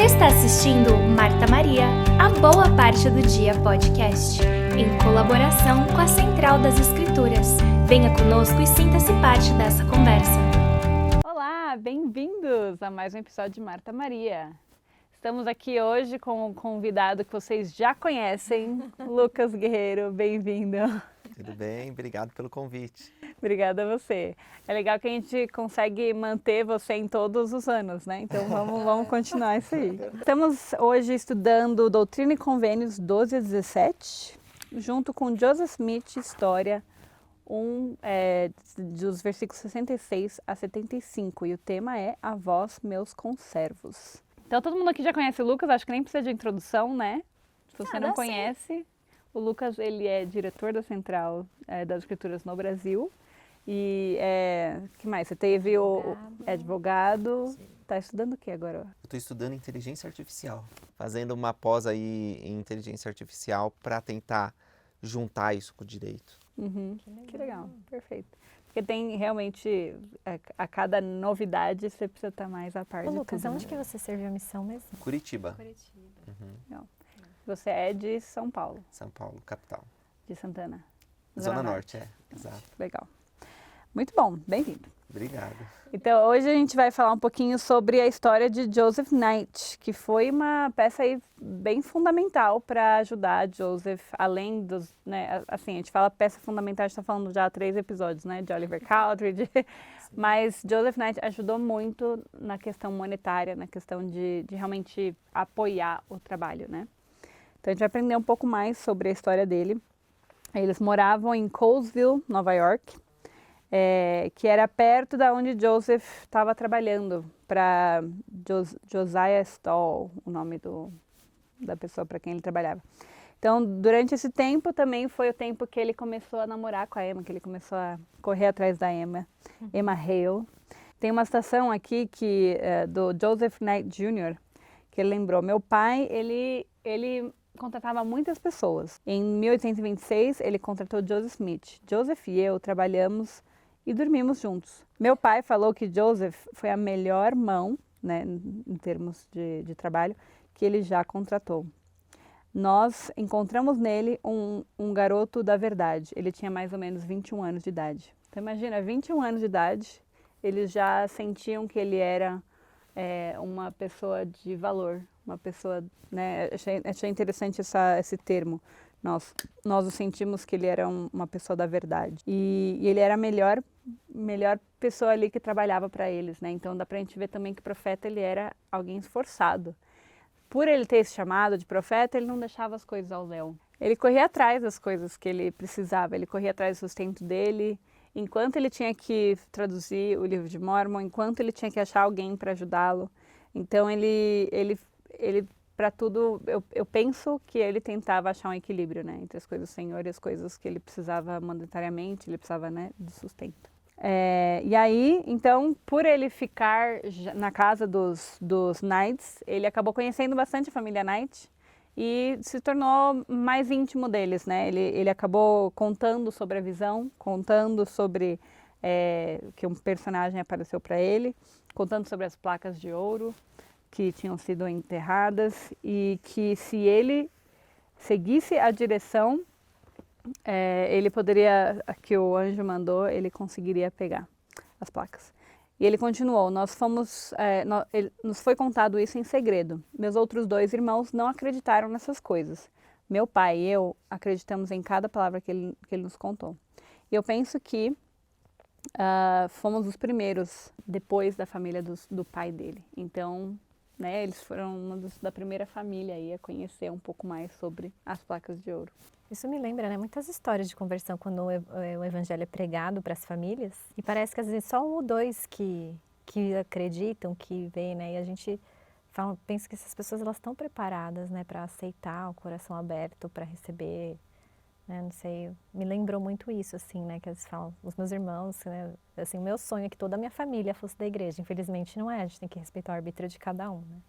Você está assistindo Marta Maria, a Boa Parte do Dia podcast, em colaboração com a Central das Escrituras. Venha conosco e sinta-se parte dessa conversa. Olá, bem-vindos a mais um episódio de Marta Maria. Estamos aqui hoje com um convidado que vocês já conhecem, Lucas Guerreiro, bem-vindo. Tudo bem, obrigado pelo convite. Obrigada a você. É legal que a gente consegue manter você em todos os anos, né? Então vamos continuar isso aí. Estamos hoje estudando Doutrina e Convênios 12 a 17, junto com Joseph Smith, História, dos versículos 66 a 75. E o tema é A Vós, Meus Conservos. Então todo mundo aqui já conhece o Lucas, acho que nem precisa de introdução, né? Se você não conhece, o Lucas ele é diretor da Central das Escrituras no Brasil. E que mais? Você teve o advogado. Está estudando o que agora? Eu estou estudando inteligência artificial, fazendo uma pós aí em inteligência artificial para tentar juntar isso com o direito. Uhum. Que legal, perfeito. Porque tem realmente, a cada novidade você precisa estar mais a par de Lucas, tudo, onde né? que você serviu a missão mesmo? Curitiba. Não. Você é de São Paulo, São Paulo, capital. de Santana. Zona Norte, exato. Legal. Muito bom, bem-vindo. Obrigado. Então, hoje a gente vai falar um pouquinho sobre a história de Joseph Knight, que foi uma peça aí bem fundamental para ajudar Joseph, além dos, né, assim, a gente fala peça fundamental, a gente está falando já há 3 episódios, né, de Oliver Cowdery, mas Joseph Knight ajudou muito na questão monetária, na questão de realmente apoiar o trabalho, né. Então, a gente vai aprender um pouco mais sobre a história dele. Eles moravam em Colesville, Nova York, que era perto da onde Joseph estava trabalhando, para Josiah Stall, o nome da pessoa para quem ele trabalhava. Então, durante esse tempo também foi o tempo que ele começou a namorar com a Emma, que ele começou a correr atrás da Emma Hale. Tem uma citação aqui do Joseph Knight Jr., que ele lembrou, meu pai, ele contratava muitas pessoas. Em 1826, ele contratou Joseph Smith. Joseph e eu trabalhamos e dormimos juntos. Meu pai falou que Joseph foi a melhor mão, né, em termos de trabalho, que ele já contratou. Nós encontramos nele um garoto da verdade. Ele tinha mais ou menos 21 anos de idade. Então imagina, 21 anos de idade, eles já sentiam que ele era uma pessoa de valor, uma pessoa, né, achei interessante esse termo. Nós o sentimos que ele era uma pessoa da verdade. E ele era a melhor pessoa ali que trabalhava para eles, né? Então dá pra gente ver também que o profeta ele era alguém esforçado. Por ele ter esse chamado de profeta, ele não deixava as coisas ao léu. Ele corria atrás das coisas que ele precisava, ele corria atrás do sustento dele. Enquanto ele tinha que traduzir o livro de Mórmon, enquanto ele tinha que achar alguém para ajudá-lo. Então ele para tudo, eu penso que ele tentava achar um equilíbrio, né, entre as coisas do Senhor e as coisas que ele precisava monetariamente, ele precisava, né, de sustento. E aí, então, por ele ficar na casa dos Knights, ele acabou conhecendo bastante a família Knight e se tornou mais íntimo deles, né? Ele acabou contando sobre a visão, contando sobre que um personagem apareceu para ele, contando sobre as placas de ouro que tinham sido enterradas e que se ele seguisse a direção, ele poderia, que o anjo mandou, ele conseguiria pegar as placas. E ele continuou, nos foi contado isso em segredo. Meus outros 2 irmãos não acreditaram nessas coisas. Meu pai e eu acreditamos em cada palavra que ele nos contou. E eu penso que fomos os primeiros, depois da família do pai dele. Então, né, eles foram da primeira família aí a conhecer um pouco mais sobre as placas de ouro. Isso me lembra, né, muitas histórias de conversão quando o evangelho é pregado para as famílias. E parece que às vezes só 1 ou 2 que acreditam, que veem, né? E a gente pensa que essas pessoas elas estão preparadas, né, para aceitar o coração aberto, para receber, né, não sei, me lembrou muito isso, assim, né, que eles falam, os meus irmãos, né, assim, o meu sonho é que toda a minha família fosse da igreja. Infelizmente não é, a gente tem que respeitar o arbítrio de cada um, né.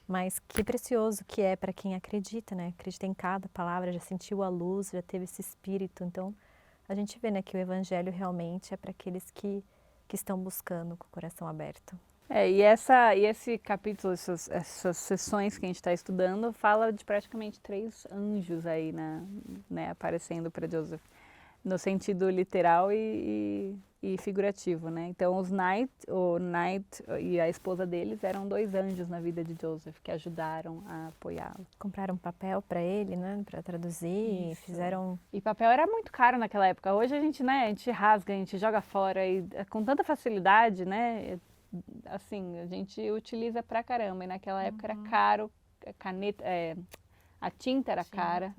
Mas que precioso que é para quem acredita, né? Acredita em cada palavra, já sentiu a luz, já teve esse espírito. Então, a gente vê, né, que o evangelho realmente é para aqueles que estão buscando com o coração aberto. E esse capítulo, essas sessões que a gente está estudando, fala de praticamente 3 anjos aí, né, aparecendo para Joseph, no sentido literal e figurativo, né? Então, o Knight e a esposa deles eram 2 anjos na vida de Joseph, que ajudaram a apoiá-lo. Compraram papel para ele, né, para traduzir, Isso. fizeram... E papel era muito caro naquela época. Hoje a gente, né, a gente rasga, a gente joga fora e com tanta facilidade, né? Assim, a gente utiliza pra caramba. E naquela época era caro, a tinta era cara.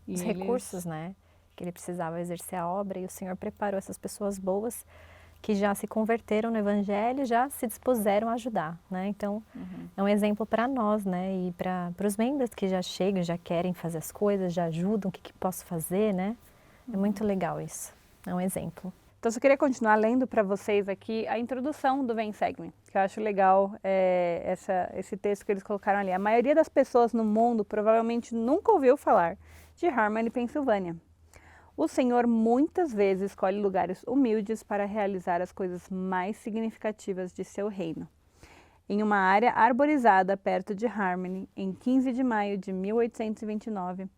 E Os recursos, né, que ele precisava exercer a obra, e o Senhor preparou essas pessoas boas que já se converteram no Evangelho, já se dispuseram a ajudar, né? Então, é um exemplo para nós, né, e para os membros que já chegam, já querem fazer as coisas, já ajudam, o que posso fazer, né? É muito legal isso, é um exemplo. Então, eu só queria continuar lendo para vocês aqui a introdução do Vem Segue-me, que eu acho legal esse texto que eles colocaram ali. A maioria das pessoas no mundo provavelmente nunca ouviu falar de Harmony, Pensilvânia. O Senhor muitas vezes escolhe lugares humildes para realizar as coisas mais significativas de seu reino. Em uma área arborizada perto de Harmony, em 15 de maio de 1829,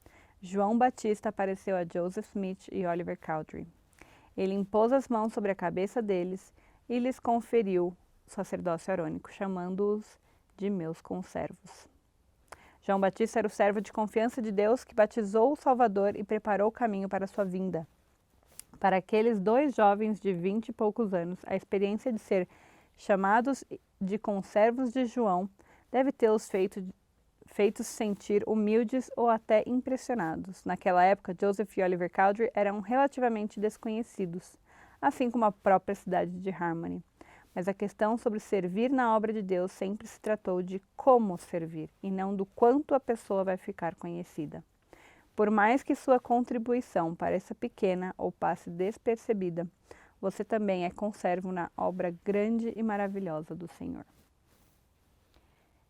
João Batista apareceu a Joseph Smith e Oliver Cowdery. Ele impôs as mãos sobre a cabeça deles e lhes conferiu o sacerdócio arônico, chamando-os de meus conservos. João Batista era o servo de confiança de Deus que batizou o Salvador e preparou o caminho para a sua vinda. Para aqueles 2 jovens de 20 e poucos anos, a experiência de ser chamados de conservos de João deve tê-los feito sentir humildes ou até impressionados. Naquela época, Joseph e Oliver Cowdery eram relativamente desconhecidos, assim como a própria cidade de Harmony. Mas a questão sobre servir na obra de Deus sempre se tratou de como servir, e não do quanto a pessoa vai ficar conhecida. Por mais que sua contribuição pareça pequena ou passe despercebida, você também é conservo na obra grande e maravilhosa do Senhor.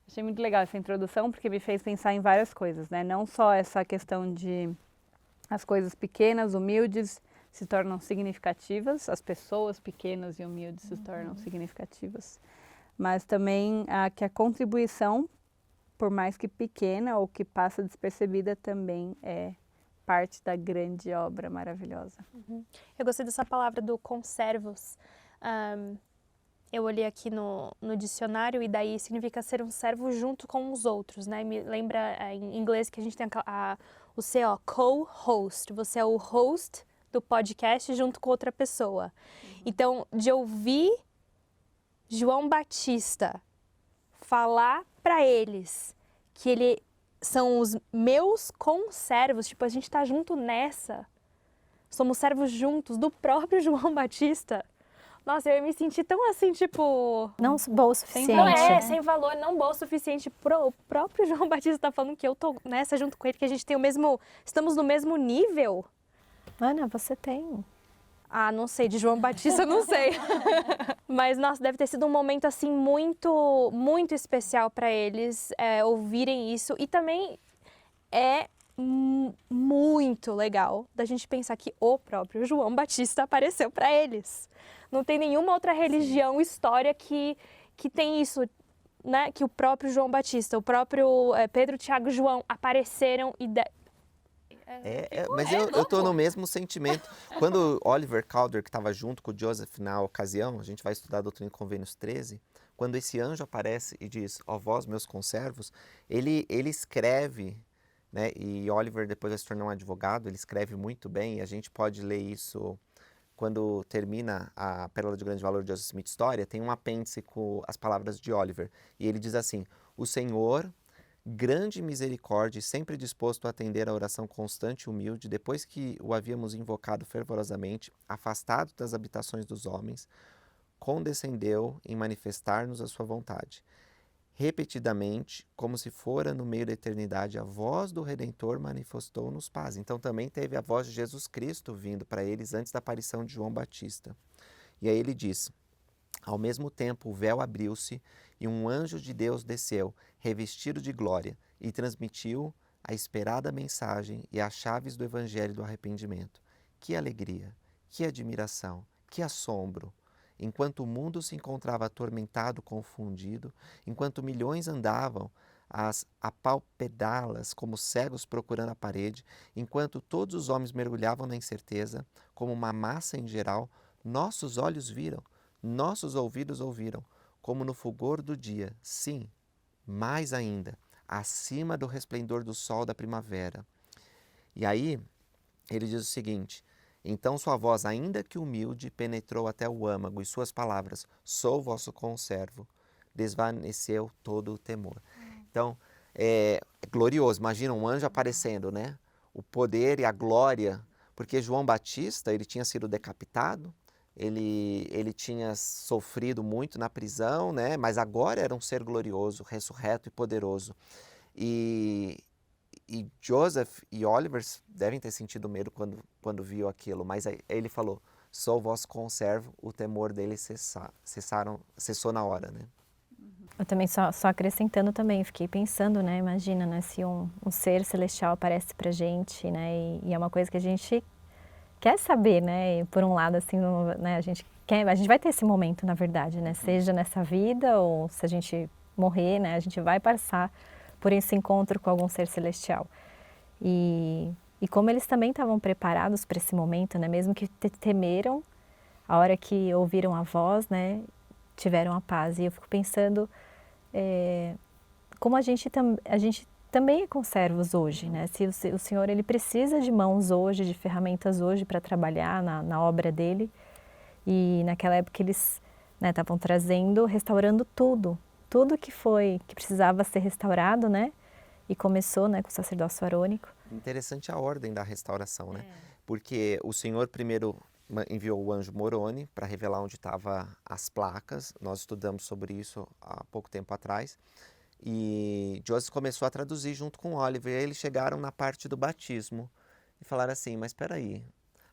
Achei muito legal essa introdução, porque me fez pensar em várias coisas, né? Não só essa questão de as coisas pequenas, humildes, se tornam significativas, as pessoas pequenas e humildes se tornam significativas, mas também que a contribuição, por mais que pequena ou que passa despercebida, também é parte da grande obra maravilhosa. Eu gostei dessa palavra do conservos. Eu olhei aqui no dicionário e daí significa ser um servo junto com os outros, né? Me lembra em inglês que a gente tem o CO, co-host. Você é o host do podcast junto com outra pessoa. Então, de ouvir João Batista falar para eles que ele são os meus conservos, tipo, a gente tá junto nessa, somos servos juntos do próprio João Batista. Nossa, eu me senti tão assim, tipo... Não bom o suficiente. Não sem valor, não bom o suficiente. O próprio João Batista tá falando que eu tô nessa junto com ele, que a gente tem estamos no mesmo nível. Ana, você tem. Não sei, de João Batista eu não sei. Mas, nossa, deve ter sido um momento, assim, muito, muito especial para eles ouvirem isso. E também é muito legal da gente pensar que o próprio João Batista apareceu para eles. Não tem nenhuma outra religião, história que tem isso, né? Que o próprio João Batista, o próprio Pedro, Tiago e João apareceram e... Mas eu tô no mesmo sentimento. Quando Oliver Cowdery, que estava junto com o Joseph na ocasião, a gente vai estudar a Doutrina e Convênios 13, quando esse anjo aparece e diz, ó vós meus conservos, ele escreve, né, e Oliver depois vai se tornar um advogado, ele escreve muito bem, e a gente pode ler isso quando termina a Pérola de Grande Valor de Joseph Smith História, tem um apêndice com as palavras de Oliver, e ele diz assim, o Senhor... grande misericórdia e sempre disposto a atender a oração constante e humilde, depois que o havíamos invocado fervorosamente, afastado das habitações dos homens, condescendeu em manifestar-nos a sua vontade. Repetidamente, como se fora no meio da eternidade, a voz do Redentor manifestou-nos paz. Então também teve a voz de Jesus Cristo vindo para eles antes da aparição de João Batista. E aí ele diz, ao mesmo tempo o véu abriu-se e um anjo de Deus desceu, revestido de glória, e transmitiu a esperada mensagem e as chaves do evangelho do arrependimento. Que alegria, que admiração, que assombro! enquanto o mundo se encontrava atormentado, confundido, enquanto milhões andavam às apalpedá-las como cegos procurando a parede, enquanto todos os homens mergulhavam na incerteza, como uma massa em geral, nossos olhos viram, nossos ouvidos ouviram, como no fulgor do dia, sim, mais ainda, acima do resplendor do sol da primavera. E aí, ele diz o seguinte: então sua voz, ainda que humilde, penetrou até o âmago, e suas palavras, sou vosso conservo, desvaneceu todo o temor. Então, é glorioso, imagina um anjo aparecendo, né? O poder e a glória, porque João Batista, ele tinha sido decapitado, ele tinha sofrido muito na prisão, né? Mas agora era um ser glorioso, ressurreto e poderoso. E Joseph e Oliver devem ter sentido medo quando viu aquilo, mas aí ele falou, sou vosso conservo, o temor dele cessou na hora, né? Eu também, só acrescentando também, fiquei pensando, né, imagina, né, se um ser celestial aparece pra gente, né, e é uma coisa que a gente quer saber, né, e por um lado, assim, né, a gente vai ter esse momento, na verdade, né, seja nessa vida ou se a gente morrer, né, a gente vai passar por esse encontro com algum ser celestial. E como eles também estavam preparados para esse momento, né, mesmo que temeram, a hora que ouviram a voz, né, tiveram a paz. E eu fico pensando como a gente também é conservos hoje, né? Se o Senhor ele precisa de mãos hoje, de ferramentas hoje para trabalhar na obra dele. E naquela época eles estavam restaurando tudo que precisava ser restaurado, né? E começou, né, com o sacerdócio arônico. Interessante a ordem da restauração, né? Porque o Senhor primeiro enviou o anjo Moroni para revelar onde estavam as placas. Nós estudamos sobre isso há pouco tempo atrás. E Joseph começou a traduzir junto com Oliver. E aí eles chegaram na parte do batismo e falaram assim, mas espera aí,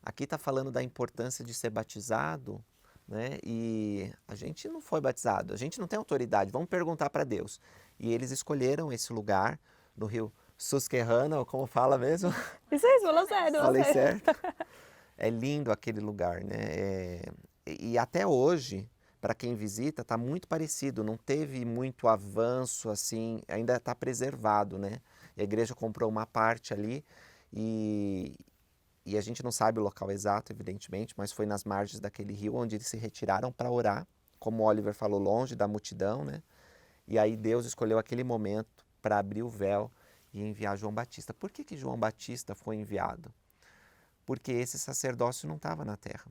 aqui está falando da importância de ser batizado, né? E a gente não foi batizado, a gente não tem autoridade, vamos perguntar para Deus. E eles escolheram esse lugar no rio Susquehanna, ou como fala mesmo? Isso aí, falou certo. Falei certo? É lindo aquele lugar, né? E até hoje, para quem visita, está muito parecido, não teve muito avanço, assim, ainda está preservado, né? E a igreja comprou uma parte ali e a gente não sabe o local exato, evidentemente, mas foi nas margens daquele rio onde eles se retiraram para orar, como o Oliver falou, longe da multidão, né? E aí Deus escolheu aquele momento para abrir o véu e enviar João Batista. Por que João Batista foi enviado? Porque esse sacerdócio não estava na terra.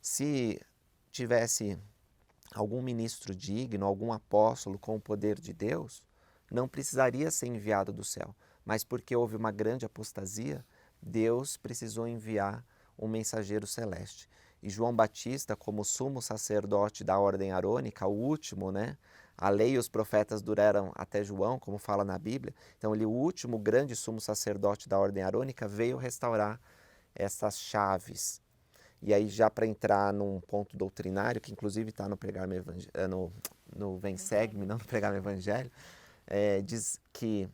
Se tivesse algum ministro digno, algum apóstolo com o poder de Deus, não precisaria ser enviado do céu. Mas porque houve uma grande apostasia, Deus precisou enviar um mensageiro celeste. E João Batista, como sumo sacerdote da ordem arônica, o último, né? A lei e os profetas duraram até João, como fala na Bíblia. Então, ele, o último grande sumo sacerdote da ordem arônica, veio restaurar essas chaves. E aí, já para entrar num ponto doutrinário, que inclusive está no Pregar-me Evangelho, no Vem Segue-me, não no Pregar-me Evangelho, diz que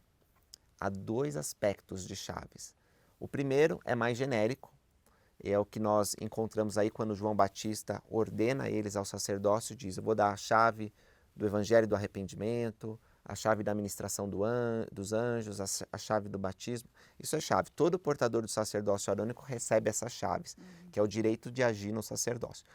há dois aspectos de chaves. O primeiro é mais genérico, é o que nós encontramos aí quando João Batista ordena eles ao sacerdócio, diz, eu vou dar a chave do Evangelho do arrependimento, a chave da ministração dos anjos, a chave do batismo. Isso é chave. Todo portador do sacerdócio arônico recebe essas chaves, que é o direito de agir no sacerdócio.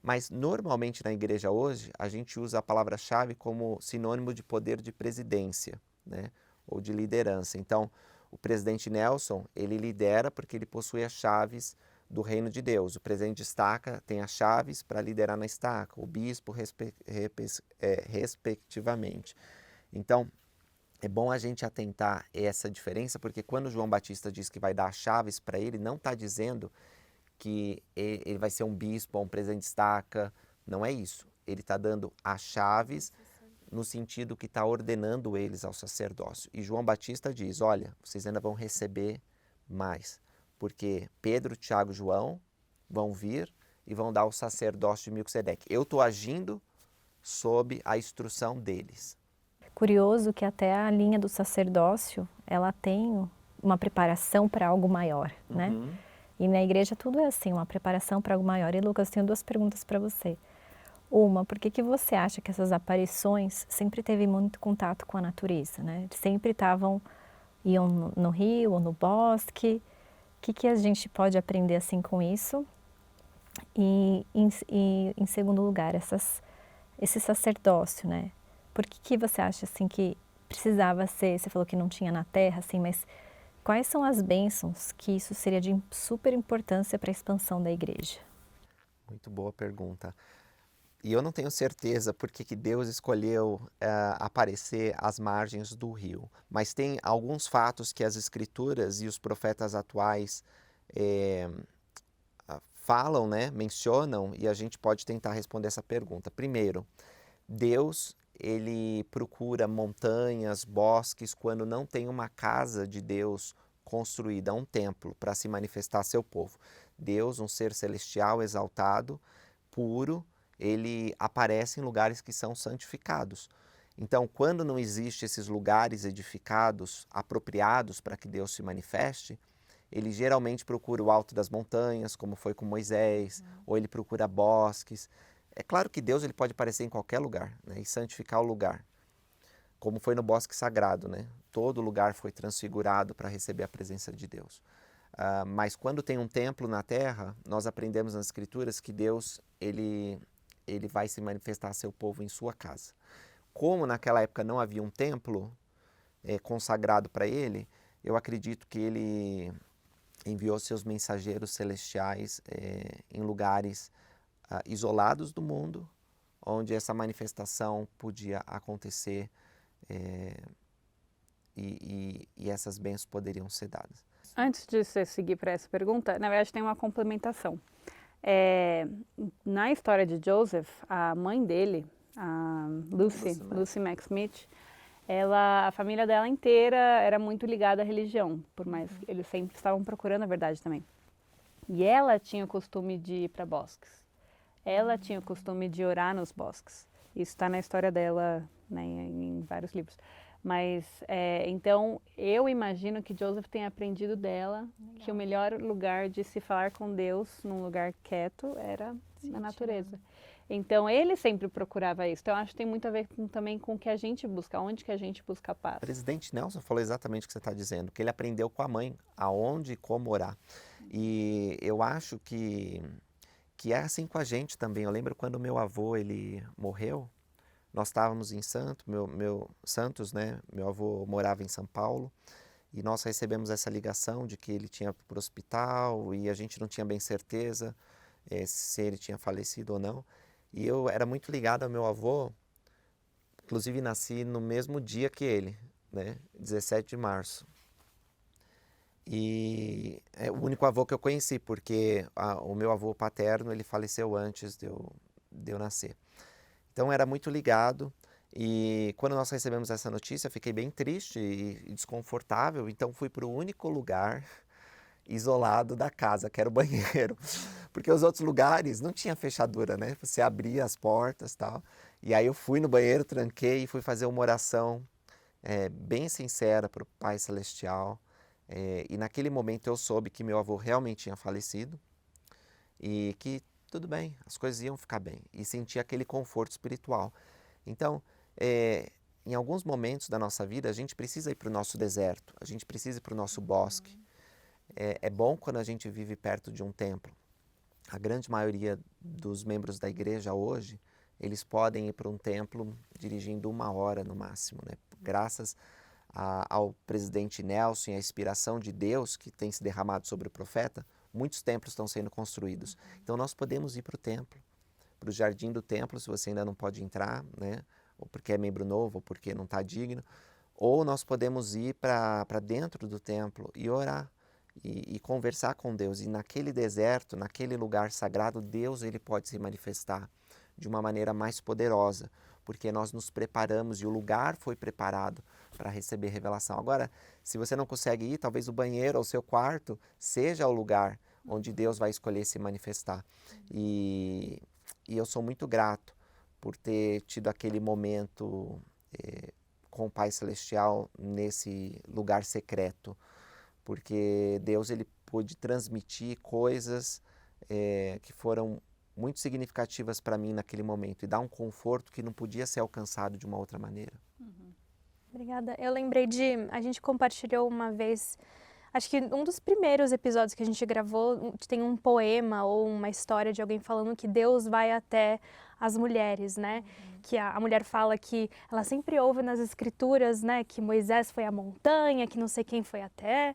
Mas, normalmente, na igreja hoje, a gente usa a palavra-chave como sinônimo de poder de presidência, né? Ou de liderança. Então, o presidente Nelson, ele lidera porque ele possui as chaves do reino de Deus. O presidente de estaca tem as chaves para liderar na estaca, o bispo, respectivamente. Então, é bom a gente atentar essa diferença, porque quando João Batista diz que vai dar as chaves para ele, não está dizendo que ele vai ser um bispo ou um presidente de estaca, não é isso. Ele está dando as chaves no sentido que está ordenando eles ao sacerdócio. E João Batista diz, olha, vocês ainda vão receber mais, porque Pedro, Tiago e João vão vir e vão dar o sacerdócio de Melquisedeque. Eu estou agindo sob a instrução deles. Curioso que até a linha do sacerdócio, ela tem uma preparação para algo maior, né? E na igreja tudo é assim, uma preparação para algo maior. E Lucas, tenho duas perguntas para você. Por que você acha que essas aparições sempre teve muito contato com a natureza, né? Sempre iam no rio ou no bosque. O que a gente pode aprender assim com isso? E em segundo lugar, esse sacerdócio, né? Por que você acha assim que precisava ser? Você falou que não tinha na Terra, assim, mas quais são as bênçãos que isso seria de super importância para a expansão da igreja? Muito boa pergunta. E eu não tenho certeza por que Deus escolheu aparecer às margens do rio. Mas tem alguns fatos que as escrituras e os profetas atuais falam, né, mencionam, e a gente pode tentar responder essa pergunta. Primeiro, Deus, ele procura montanhas, bosques, quando não tem uma casa de Deus construída, um templo para se manifestar a seu povo. Deus, um ser celestial, exaltado, puro, ele aparece em lugares que são santificados. Então, quando não existem esses lugares edificados, apropriados para que Deus se manifeste, ele geralmente procura o alto das montanhas, como foi com Moisés, ou ele procura bosques. É claro que Deus ele pode aparecer em qualquer lugar, né, e santificar o lugar, como foi no bosque sagrado, né? Todo lugar foi transfigurado para receber a presença de Deus. Mas quando tem um templo na terra, nós aprendemos nas Escrituras que Deus ele vai se manifestar a seu povo em sua casa. Como naquela época não havia um templo consagrado para ele, eu acredito que ele enviou seus mensageiros celestiais em lugares isolados do mundo, onde essa manifestação podia acontecer e essas bênçãos poderiam ser dadas. Antes de você seguir para essa pergunta, na verdade tem uma complementação. Na história de Joseph, a mãe dele, a Lucy Mack Smith, a família dela inteira era muito ligada à religião, por mais que eles sempre estavam procurando a verdade também. E ela tinha o costume de ir para bosques. Ela tinha o costume de orar nos bosques. Isso está na história dela, né, em vários livros. Mas, então, eu imagino que Joseph tenha aprendido dela que o melhor lugar de se falar com Deus, num lugar quieto, era na natureza. Então, ele sempre procurava isso. Então, acho que tem muito a ver também com o que a gente busca, onde que a gente busca a paz. O presidente Nelson falou exatamente o que você está dizendo, que ele aprendeu com a mãe aonde e como orar. E eu acho que é assim com a gente também. Eu lembro quando meu avô ele morreu, nós estávamos em Santos, né? Meu avô morava em São Paulo e nós recebemos essa ligação de que ele tinha ido para o hospital e a gente não tinha bem certeza se ele tinha falecido ou não. E eu era muito ligado ao meu avô, inclusive nasci no mesmo dia que ele, né? 17 de março. E é o único avô que eu conheci, porque o meu avô paterno ele faleceu antes de eu nascer. Então era muito ligado e quando nós recebemos essa notícia fiquei bem triste e desconfortável, então fui para o único lugar isolado da casa, que era o banheiro, porque os outros lugares não tinha fechadura, né? Você abria as portas e tal, e aí eu fui no banheiro, tranquei e fui fazer uma oração bem sincera para o Pai Celestial, e naquele momento eu soube que meu avô realmente tinha falecido e que tudo bem, as coisas iam ficar bem. E senti aquele conforto espiritual. Então, em alguns momentos da nossa vida, a gente precisa ir para o nosso deserto, a gente precisa ir para o nosso bosque. É bom quando a gente vive perto de um templo. A grande maioria dos membros da igreja hoje, eles podem ir para um templo dirigindo 1 hora no máximo, né? Graças ao presidente Nelson e à inspiração de Deus que tem se derramado sobre o profeta, muitos templos estão sendo construídos. Então nós podemos ir para o templo, para o jardim do templo, se você ainda não pode entrar, né? Ou porque é membro novo, ou porque não está digno. Ou nós podemos ir para dentro do templo e orar e conversar com Deus. E naquele deserto, naquele lugar sagrado, Deus ele pode se manifestar de uma maneira mais poderosa, porque nós nos preparamos e o lugar foi preparado para receber revelação. Agora, se você não consegue ir, talvez o banheiro ou o seu quarto seja o lugar onde Deus vai escolher se manifestar. E eu sou muito grato por ter tido aquele momento com o Pai Celestial nesse lugar secreto, porque Deus ele pôde transmitir coisas que foram muito significativas para mim naquele momento e dá um conforto que não podia ser alcançado de uma outra maneira. Obrigada. Eu lembrei a gente compartilhou uma vez, acho que um dos primeiros episódios que a gente gravou, tem um poema ou uma história de alguém falando que Deus vai até as mulheres, né? Que a mulher fala que ela sempre ouve nas escrituras, né? Que Moisés foi à montanha, que não sei quem foi até,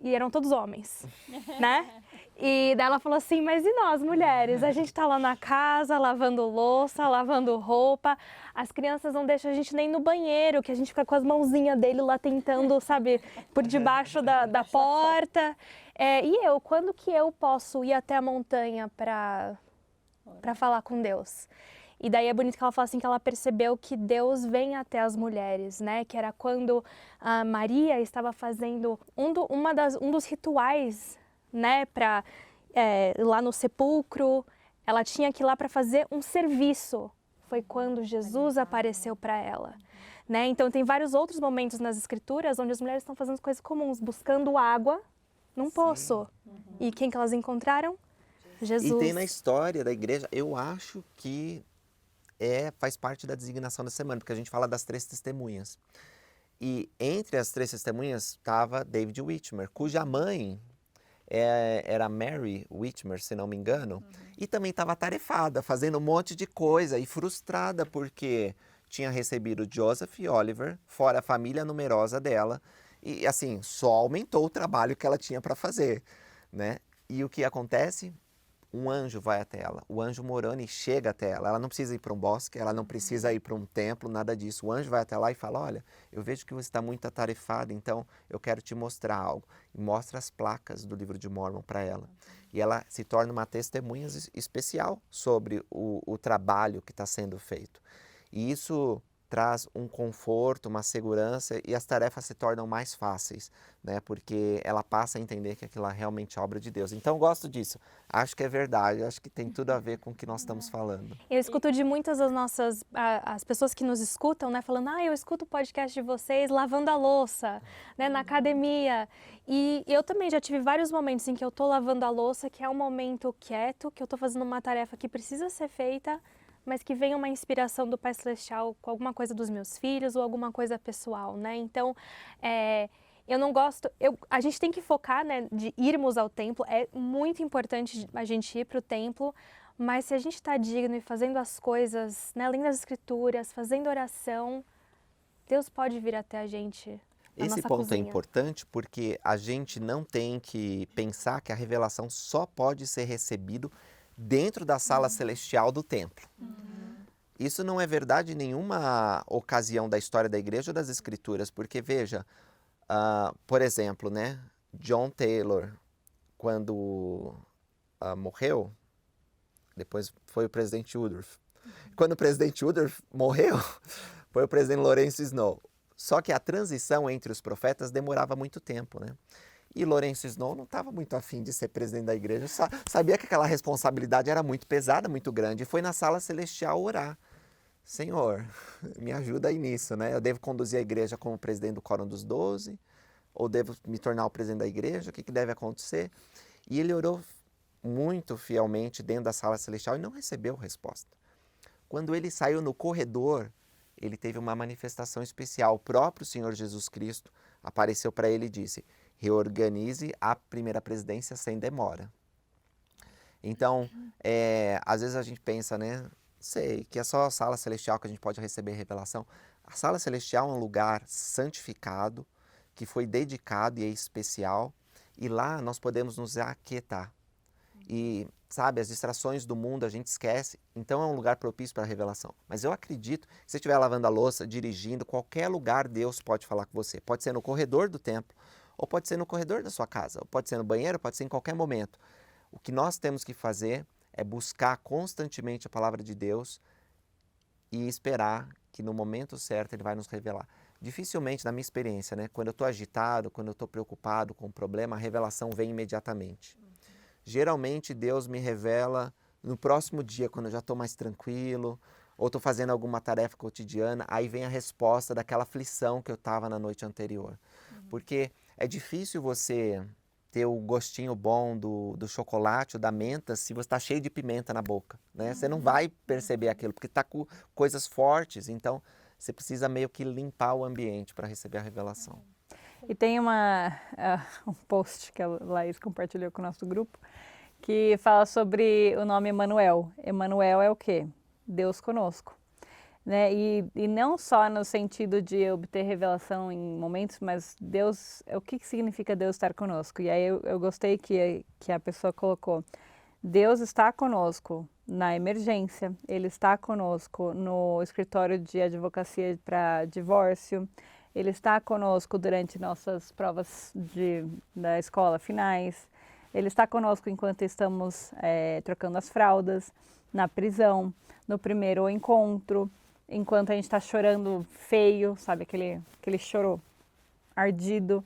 e eram todos homens, né? E daí ela falou assim, mas e nós, mulheres? A gente tá lá na casa, lavando louça, lavando roupa, as crianças não deixam a gente nem no banheiro, que a gente fica com as mãozinhas dele lá tentando, sabe, por debaixo da porta. E eu, quando que eu posso ir até a montanha para falar com Deus? E daí é bonito que ela fala assim, que ela percebeu que Deus vem até as mulheres, né? Que era quando a Maria estava fazendo um dos rituais, né? Lá no sepulcro, ela tinha que ir lá para fazer um serviço. Foi quando Jesus apareceu para ela, né? Então tem vários outros momentos nas escrituras onde as mulheres estão fazendo coisas comuns, buscando água num poço. E quem que elas encontraram? Jesus. E tem na história da igreja, eu acho que faz parte da designação da semana, porque a gente fala das 3 testemunhas. E entre as 3 testemunhas estava David Whitmer, cuja mãe era Mary Whitmer, se não me engano, e também estava atarefada, fazendo um monte de coisa e frustrada porque tinha recebido Joseph e Oliver, fora a família numerosa dela, e assim, só aumentou o trabalho que ela tinha para fazer, né? E o que acontece? Um anjo vai até ela, o anjo Moroni chega até ela, ela não precisa ir para um bosque, ela não precisa ir para um templo, nada disso. O anjo vai até lá e fala, olha, eu vejo que você está muito atarefada, então eu quero te mostrar algo. E mostra as placas do livro de Mórmon para ela. E ela se torna uma testemunha especial sobre o trabalho que está sendo feito. E isso traz um conforto, uma segurança e as tarefas se tornam mais fáceis, né? Porque ela passa a entender que aquilo é realmente obra de Deus. Então eu gosto disso. Acho que é verdade, acho que tem tudo a ver com o que nós estamos falando. Eu escuto de muitas das nossas, as pessoas que nos escutam, né, falando, eu escuto o podcast de vocês lavando a louça, né, na academia. E eu também já tive vários momentos em que eu tô lavando a louça, que é um momento quieto, que eu tô fazendo uma tarefa que precisa ser feita, mas que vem uma inspiração do Pai Celestial com alguma coisa dos meus filhos ou alguma coisa pessoal, né? Então, eu não gosto... a gente tem que focar, né, de irmos ao templo. É muito importante a gente ir para o templo, mas se a gente está digno e fazendo as coisas, né, além das escrituras, fazendo oração, Deus pode vir até a gente. Esse ponto é importante porque a gente não tem que pensar que a revelação só pode ser recebido dentro da sala celestial do templo. Isso não é verdade em nenhuma ocasião da história da igreja ou das escrituras, porque veja, por exemplo, né, John Taylor, quando morreu, depois foi o presidente Woodruff. Quando o presidente Woodruff morreu, foi o presidente Lawrence Snow. Só que a transição entre os profetas demorava muito tempo, né? E Lawrence Snow não estava muito afim de ser presidente da igreja, sabia que aquela responsabilidade era muito pesada, muito grande, e foi na sala celestial orar. Senhor, me ajuda aí nisso, né? Eu devo conduzir a igreja como presidente do Quórum dos 12? Ou devo me tornar o presidente da igreja? O que deve acontecer? E ele orou muito fielmente dentro da sala celestial e não recebeu resposta. Quando ele saiu no corredor, ele teve uma manifestação especial. O próprio Senhor Jesus Cristo apareceu para ele e disse, reorganize a primeira presidência sem demora. Então, às vezes a gente pensa, né? Sei que é só a sala celestial que a gente pode receber revelação. A sala celestial é um lugar santificado, que foi dedicado e é especial. E lá nós podemos nos aquietar. E, sabe, as distrações do mundo a gente esquece. Então é um lugar propício para a revelação. Mas eu acredito que se você estiver lavando a louça, dirigindo, qualquer lugar Deus pode falar com você. Pode ser no corredor do templo, ou pode ser no corredor da sua casa, ou pode ser no banheiro, pode ser em qualquer momento. O que nós temos que fazer é buscar constantemente a palavra de Deus e esperar que no momento certo Ele vai nos revelar. Dificilmente, na minha experiência, né, quando eu estou agitado, quando eu estou preocupado com um problema, a revelação vem imediatamente. Geralmente Deus me revela no próximo dia, quando eu já estou mais tranquilo, ou estou fazendo alguma tarefa cotidiana, aí vem a resposta daquela aflição que eu estava na noite anterior. Porque é difícil você ter o gostinho bom do chocolate ou da menta se você está cheio de pimenta na boca, né? Você não vai perceber aquilo, porque está com coisas fortes, então você precisa meio que limpar o ambiente para receber a revelação. E tem um post que a Laís compartilhou com o nosso grupo, que fala sobre o nome Emanuel. Emanuel é o quê? Deus conosco. Né? E não só no sentido de obter revelação em momentos, mas Deus, o que significa Deus estar conosco? E aí eu gostei que a pessoa colocou, Deus está conosco na emergência, Ele está conosco no escritório de advocacia para divórcio, Ele está conosco durante nossas provas da escola finais, Ele está conosco enquanto estamos trocando as fraldas, na prisão, no primeiro encontro, enquanto a gente está chorando feio, sabe, aquele choro ardido,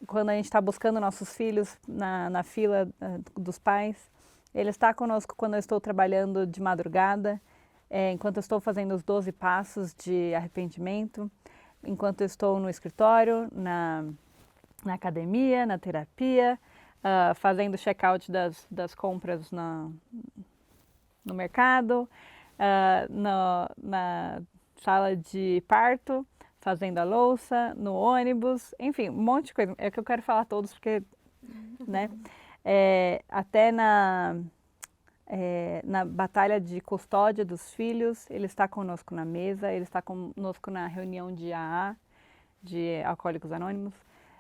quando a gente está buscando nossos filhos na fila dos pais. Ele está conosco quando eu estou trabalhando de madrugada, enquanto eu estou fazendo os 12 passos de arrependimento, enquanto eu estou no escritório, na academia, na terapia, fazendo check-out das compras no mercado, na sala de parto, fazendo a louça, no ônibus, enfim, um monte de coisa. É que eu quero falar todos porque, né? Até na batalha de custódia dos filhos, Ele está conosco na mesa, Ele está conosco na reunião de AA, de Alcoólicos Anônimos,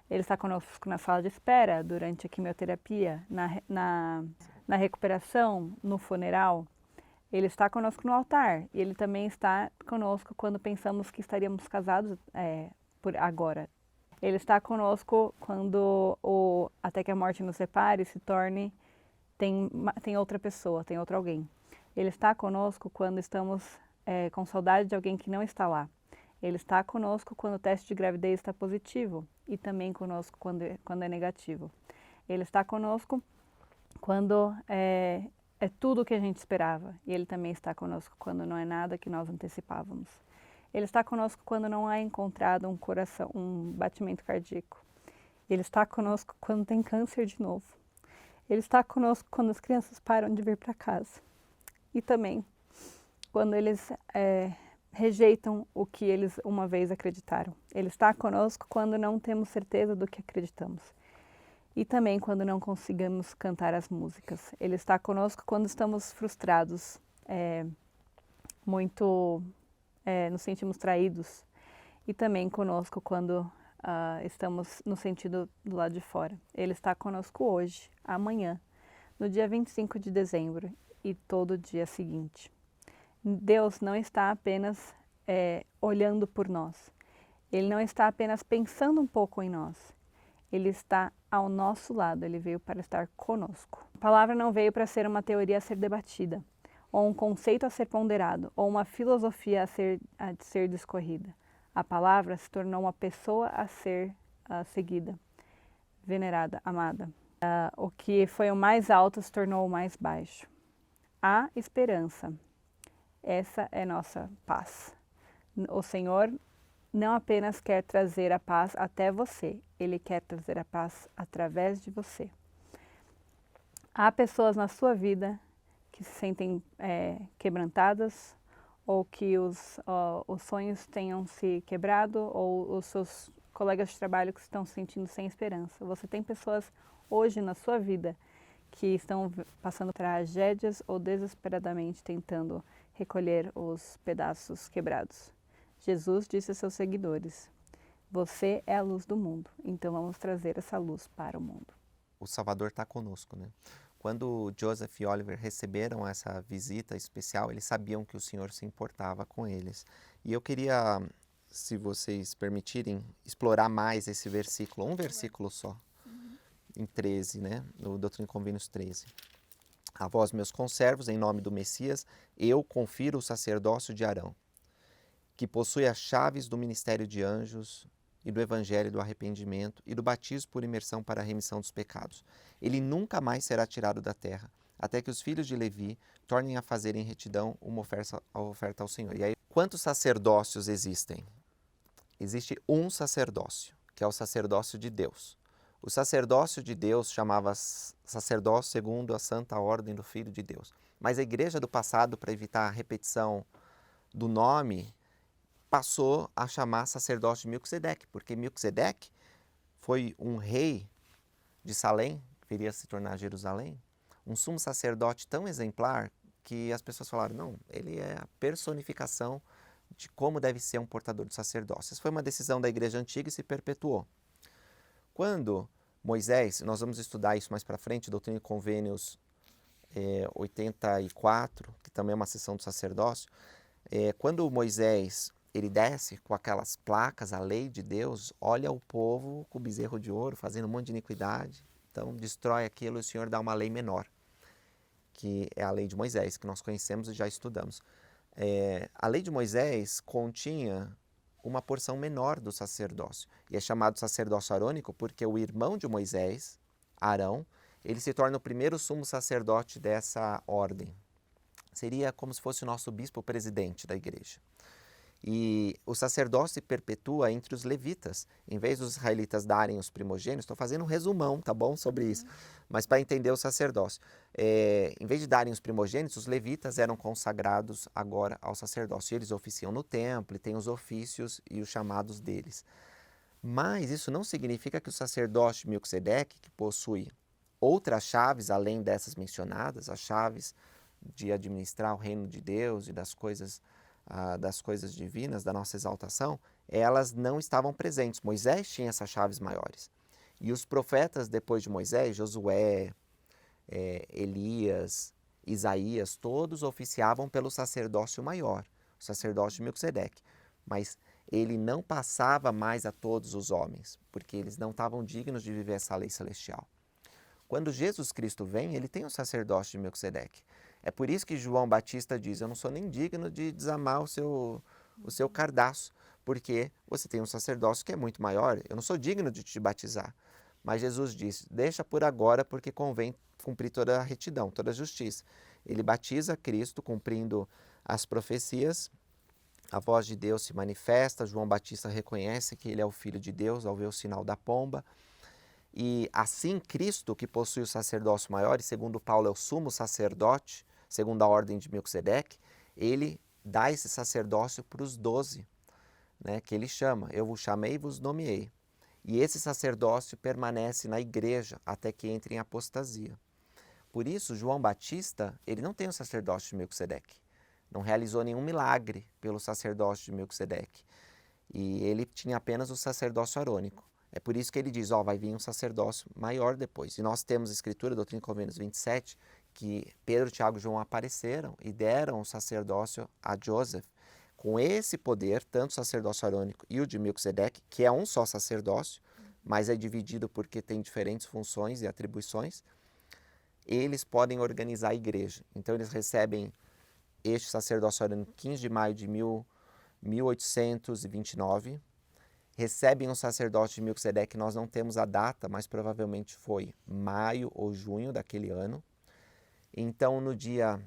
Ele está conosco na sala de espera, durante a quimioterapia, na recuperação, no funeral. Ele está conosco no altar e Ele também está conosco quando pensamos que estaríamos casados por agora. Ele está conosco quando até que a morte nos separe se torne, tem outra pessoa, tem outro alguém. Ele está conosco quando estamos com saudade de alguém que não está lá. Ele está conosco quando o teste de gravidez está positivo e também conosco quando é negativo. Ele está conosco quando é tudo o que a gente esperava. E Ele também está conosco quando não é nada que nós antecipávamos. Ele está conosco quando não é encontrado um batimento cardíaco. Ele está conosco quando tem câncer de novo. Ele está conosco quando as crianças param de vir para casa. E também quando eles rejeitam o que eles uma vez acreditaram. Ele está conosco quando não temos certeza do que acreditamos. E também quando não conseguimos cantar as músicas. Ele está conosco quando estamos frustrados, nos sentimos traídos. E também conosco quando estamos no sentido do lado de fora. Ele está conosco hoje, amanhã, no dia 25 de dezembro e todo dia seguinte. Deus não está apenas olhando por nós. Ele não está apenas pensando um pouco em nós. Ele está ao nosso lado, Ele veio para estar conosco. A palavra não veio para ser uma teoria a ser debatida, ou um conceito a ser ponderado, ou uma filosofia a ser discorrida. A palavra se tornou uma pessoa a ser seguida, venerada, amada. O que foi o mais alto se tornou o mais baixo. Há esperança. Essa é nossa paz. O Senhor não apenas quer trazer a paz até você, Ele quer trazer a paz através de você. Há pessoas na sua vida que se sentem quebrantadas, ou que os sonhos tenham se quebrado, ou os seus colegas de trabalho que estão se sentindo sem esperança. Você tem pessoas hoje na sua vida que estão passando tragédias ou desesperadamente tentando recolher os pedaços quebrados. Jesus disse a seus seguidores, você é a luz do mundo, então vamos trazer essa luz para o mundo. O Salvador está conosco, né? Quando Joseph e Oliver receberam essa visita especial, eles sabiam que o Senhor se importava com eles. E eu queria, se vocês permitirem, explorar mais esse versículo, um versículo só, em 13, né? No Doutrina e Convênios 13. A vós, meus conservos, em nome do Messias, eu confiro o sacerdócio de Arão, que possui as chaves do ministério de anjos e do evangelho do arrependimento e do batismo por imersão para a remissão dos pecados. Ele nunca mais será tirado da terra, até que os filhos de Levi tornem a fazer em retidão uma oferta ao Senhor. E aí, quantos sacerdócios existem? Existe um sacerdócio, que é o sacerdócio de Deus. O sacerdócio de Deus chamava sacerdócio segundo a santa ordem do Filho de Deus. Mas a igreja do passado, para evitar a repetição do nome, passou a chamar sacerdócio de Melquisedeque, porque Melquisedeque foi um rei de Salém, que viria a se tornar Jerusalém, um sumo sacerdote tão exemplar que as pessoas falaram, não, ele é a personificação de como deve ser um portador de sacerdócio. Essa foi uma decisão da igreja antiga e se perpetuou. Quando Moisés, nós vamos estudar isso mais para frente, Doutrina e Convênios 84, que também é uma seção do sacerdócio, quando Moisés ele desce com aquelas placas, a lei de Deus, olha o povo com o bezerro de ouro, fazendo um monte de iniquidade, então destrói aquilo e o Senhor dá uma lei menor, que é a lei de Moisés, que nós conhecemos e já estudamos. A lei de Moisés continha uma porção menor do sacerdócio. E é chamado sacerdócio arônico porque o irmão de Moisés, Arão, ele se torna o primeiro sumo sacerdote dessa ordem. Seria como se fosse o nosso bispo presidente da igreja. E o sacerdócio se perpetua entre os levitas. Em vez dos israelitas darem os primogênitos, estou fazendo um resumão, tá bom, sobre isso, mas para entender o sacerdócio. Em vez de darem os primogênitos, os levitas eram consagrados agora ao sacerdócio. Eles oficiam no templo, e têm os ofícios e os chamados deles. Mas isso não significa que o sacerdócio de Melquisedeque, que possui outras chaves além dessas mencionadas, as chaves de administrar o reino de Deus e das coisas divinas, da nossa exaltação, elas não estavam presentes. Moisés tinha essas chaves maiores. E os profetas depois de Moisés, Josué, Elias, Isaías, todos oficiavam pelo sacerdócio maior, o sacerdócio de Melquisedeque. Mas ele não passava mais a todos os homens, porque eles não estavam dignos de viver essa lei celestial. Quando Jesus Cristo vem, ele tem o sacerdócio de Melquisedeque. É por isso que João Batista diz, eu não sou nem digno de desamar o seu cardaço, porque você tem um sacerdócio que é muito maior, eu não sou digno de te batizar. Mas Jesus disse, deixa por agora, porque convém cumprir toda a retidão, toda a justiça. Ele batiza Cristo, cumprindo as profecias, a voz de Deus se manifesta, João Batista reconhece que ele é o Filho de Deus ao ver o sinal da pomba. E assim Cristo, que possui o sacerdócio maior, e segundo Paulo é o sumo sacerdote, segundo a ordem de Melquisedeque, ele dá esse sacerdócio para os 12, né, que ele chama, eu vos chamei e vos nomeei. E esse sacerdócio permanece na igreja até que entre em apostasia. Por isso, João Batista, ele não tem o sacerdócio de Melquisedeque, não realizou nenhum milagre pelo sacerdócio de Melquisedeque, e ele tinha apenas o sacerdócio arônico. É por isso que ele diz, vai vir um sacerdócio maior depois. E nós temos a escritura, Doutrina e Convênios 27, que Pedro, Tiago e João apareceram e deram o sacerdócio a Joseph. Com esse poder, tanto o sacerdócio arônico e o de Melquisedeque, que é um só sacerdócio, mas é dividido porque tem diferentes funções e atribuições, eles podem organizar a igreja. Então eles recebem este sacerdócio arônico 15 de maio de 1829, recebem um sacerdócio de Melquisedeque, nós não temos a data, mas provavelmente foi maio ou junho daquele ano. Então, no dia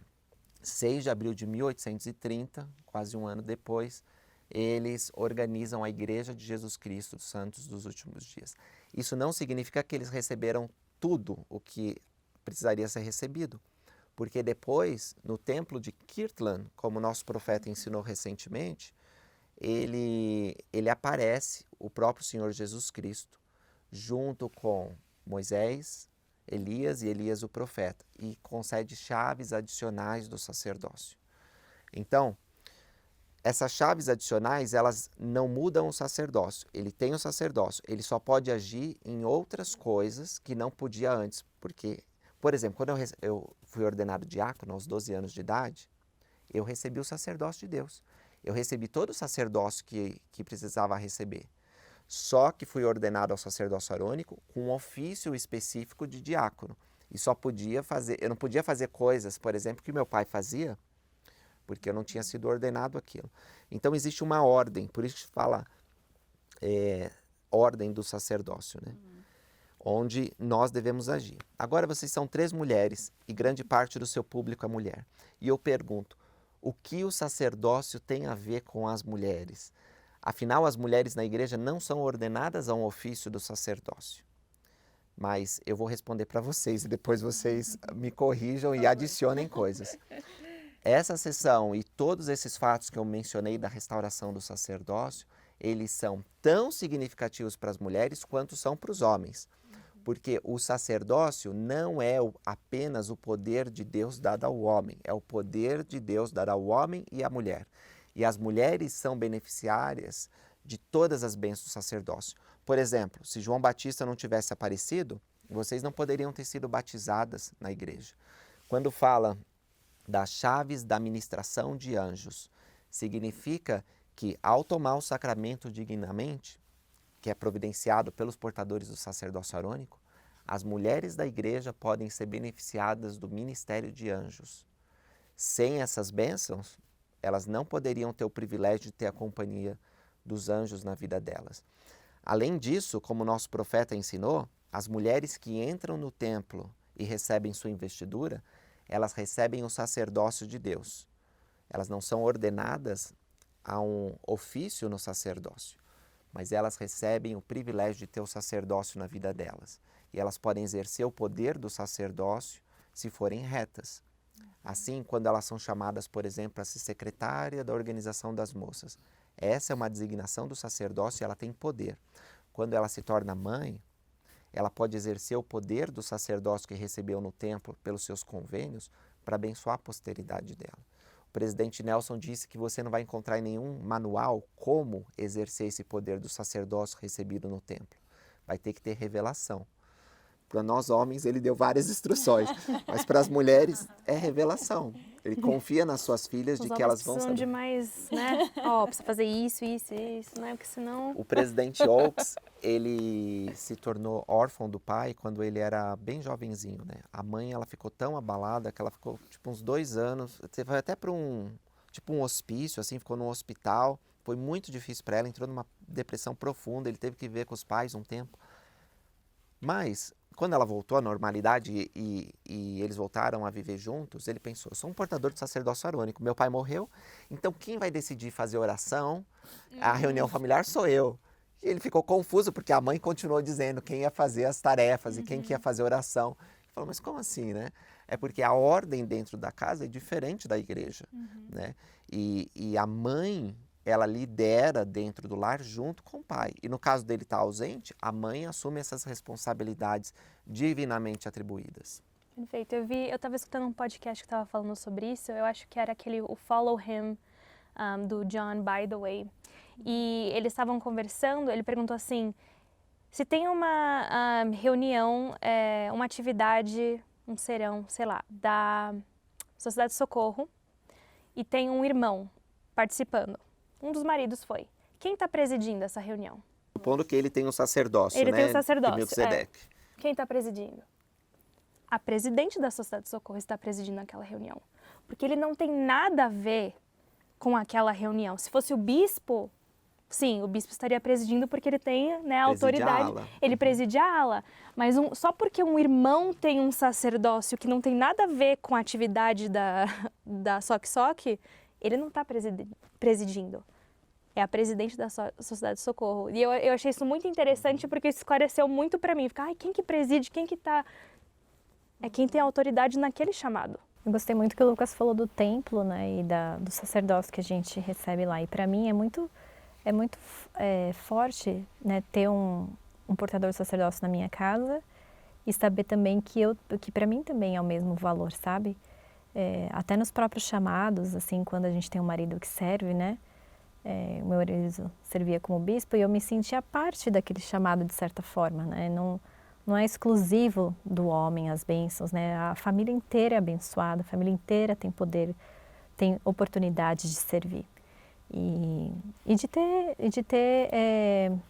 6 de abril de 1830, quase um ano depois, eles organizam a Igreja de Jesus Cristo dos Santos dos Últimos Dias. Isso não significa que eles receberam tudo o que precisaria ser recebido, porque depois, no templo de Kirtland, como o nosso profeta ensinou recentemente, ele aparece, o próprio Senhor Jesus Cristo, junto com Moisés, Elias e Elias o profeta, e concede chaves adicionais do sacerdócio. Então, essas chaves adicionais, elas não mudam o sacerdócio. Ele tem o sacerdócio, ele só pode agir em outras coisas que não podia antes. Porque, por exemplo, quando eu fui ordenado diácono aos 12 anos de idade, eu recebi o sacerdócio de Deus. Eu recebi todo o sacerdócio que precisava receber. Só que fui ordenado ao sacerdócio arônico com um ofício específico de diácono. E eu não podia fazer coisas, por exemplo, que meu pai fazia, porque eu não tinha sido ordenado aquilo. Então existe uma ordem, por isso que fala ordem do sacerdócio, né? Onde nós devemos agir. Agora vocês são 3 mulheres e grande parte do seu público é mulher. E eu pergunto, o que o sacerdócio tem a ver com as mulheres? Afinal, as mulheres na igreja não são ordenadas a um ofício do sacerdócio. mas eu vou responder para vocês e depois vocês me corrijam e adicionem coisas. Essa sessão e todos esses fatos que eu mencionei da restauração do sacerdócio, eles são tão significativos para as mulheres quanto são para os homens. Porque o sacerdócio não é apenas o poder de Deus dado ao homem, é o poder de Deus dado ao homem e à mulher. E as mulheres são beneficiárias de todas as bênçãos do sacerdócio. Por exemplo, se João Batista não tivesse aparecido, vocês não poderiam ter sido batizadas na igreja. Quando fala das chaves da ministração de anjos, significa que ao tomar o sacramento dignamente, que é providenciado pelos portadores do sacerdócio arônico, as mulheres da igreja podem ser beneficiadas do ministério de anjos. Sem essas bênçãos, elas não poderiam ter o privilégio de ter a companhia dos anjos na vida delas. Além disso, como o nosso profeta ensinou, as mulheres que entram no templo e recebem sua investidura, elas recebem o sacerdócio de Deus. Elas não são ordenadas a um ofício no sacerdócio, mas elas recebem o privilégio de ter o sacerdócio na vida delas. E elas podem exercer o poder do sacerdócio se forem retas. Assim, quando elas são chamadas, por exemplo, para ser secretária da organização das moças, essa é uma designação do sacerdócio e ela tem poder. Quando ela se torna mãe, ela pode exercer o poder do sacerdócio que recebeu no templo pelos seus convênios para abençoar a posteridade dela. O presidente Nelson disse que você não vai encontrar em nenhum manual como exercer esse poder do sacerdócio recebido no templo. Vai ter que ter revelação. Para nós homens ele deu várias instruções, mas para as mulheres é revelação. Ele confia nas suas filhas de que elas vão saber. Os homens precisam de mais, né? Precisa fazer isso, né? Porque senão... O presidente Oaks, ele se tornou órfão do pai quando ele era bem jovenzinho, né? A mãe, ela ficou tão abalada que ela ficou, tipo, uns 2 anos, foi até para um hospício, assim, ficou num hospital. Foi muito difícil para ela, entrou numa depressão profunda, ele teve que viver com os pais um tempo. Mas, quando ela voltou à normalidade e eles voltaram a viver juntos, ele pensou, eu sou um portador do sacerdócio arônico, meu pai morreu, então quem vai decidir fazer oração, a reunião familiar sou eu. E ele ficou confuso porque a mãe continuou dizendo quem ia fazer as tarefas e quem que ia fazer oração. Ele falou, mas como assim, né? É porque a ordem dentro da casa é diferente da igreja, né? E a mãe, ela lidera dentro do lar junto com o pai. E no caso dele estar ausente, a mãe assume essas responsabilidades divinamente atribuídas. Perfeito. Eu estava escutando um podcast que estava falando sobre isso, eu acho que era o Follow Him, do John By The Way. E eles estavam conversando, ele perguntou assim, se tem uma reunião, uma atividade, um serão, sei lá, da Sociedade de Socorro, e tem um irmão participando. Um dos maridos foi. Quem está presidindo essa reunião? Supondo que ele tem um sacerdócio, Ele né? tem um sacerdócio, de Melquisedeque. Quem está presidindo? A presidente da Sociedade de Socorro está presidindo aquela reunião. Porque ele não tem nada a ver com aquela reunião. Se fosse o bispo, sim, o bispo estaria presidindo porque ele tem, né, a autoridade. Ele preside a ala. Mas só porque um irmão tem um sacerdócio que não tem nada a ver com a atividade da SOC, ele não está presidindo. É a presidente da Sociedade de Socorro. E eu achei isso muito interessante porque isso esclareceu muito para mim. Ficar, quem que preside, quem que tá... É quem tem autoridade naquele chamado. Eu gostei muito que o Lucas falou do templo, né, e do sacerdócio que a gente recebe lá. E para mim é muito forte, né, ter um portador de sacerdócio na minha casa e saber também que para mim também é o mesmo valor, sabe? Até nos próprios chamados, assim, quando a gente tem um marido que serve, né? O meu marido servia como bispo e eu me sentia parte daquele chamado de certa forma, né? Não é exclusivo do homem as bênçãos, né? A família inteira é abençoada, a família inteira tem poder, tem oportunidade de servir. E de ter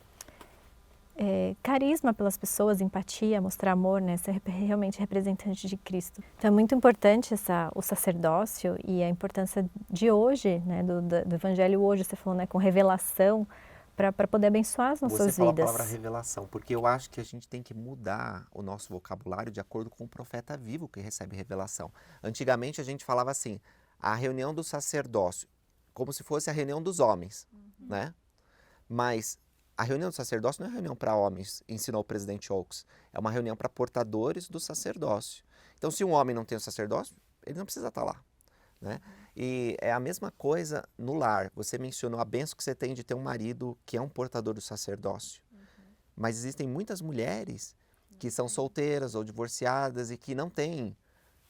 carisma pelas pessoas, empatia, mostrar amor, né? Ser realmente representante de Cristo. Então é muito importante o sacerdócio e a importância de hoje, né? Do evangelho hoje, você falou, né? Com revelação, para poder abençoar as nossas vidas. Você falou a palavra revelação, porque eu acho que a gente tem que mudar o nosso vocabulário de acordo com o profeta vivo que recebe revelação. Antigamente a gente falava assim, a reunião do sacerdócio, como se fosse a reunião dos homens, né? Mas a reunião do sacerdócio não é reunião para homens, ensinou o presidente Oaks. É uma reunião para portadores do sacerdócio. Então, se um homem não tem o sacerdócio, ele não precisa estar lá, né? E é a mesma coisa no lar. Você mencionou a bênção que você tem de ter um marido que é um portador do sacerdócio. Mas existem muitas mulheres que são solteiras ou divorciadas e que não têm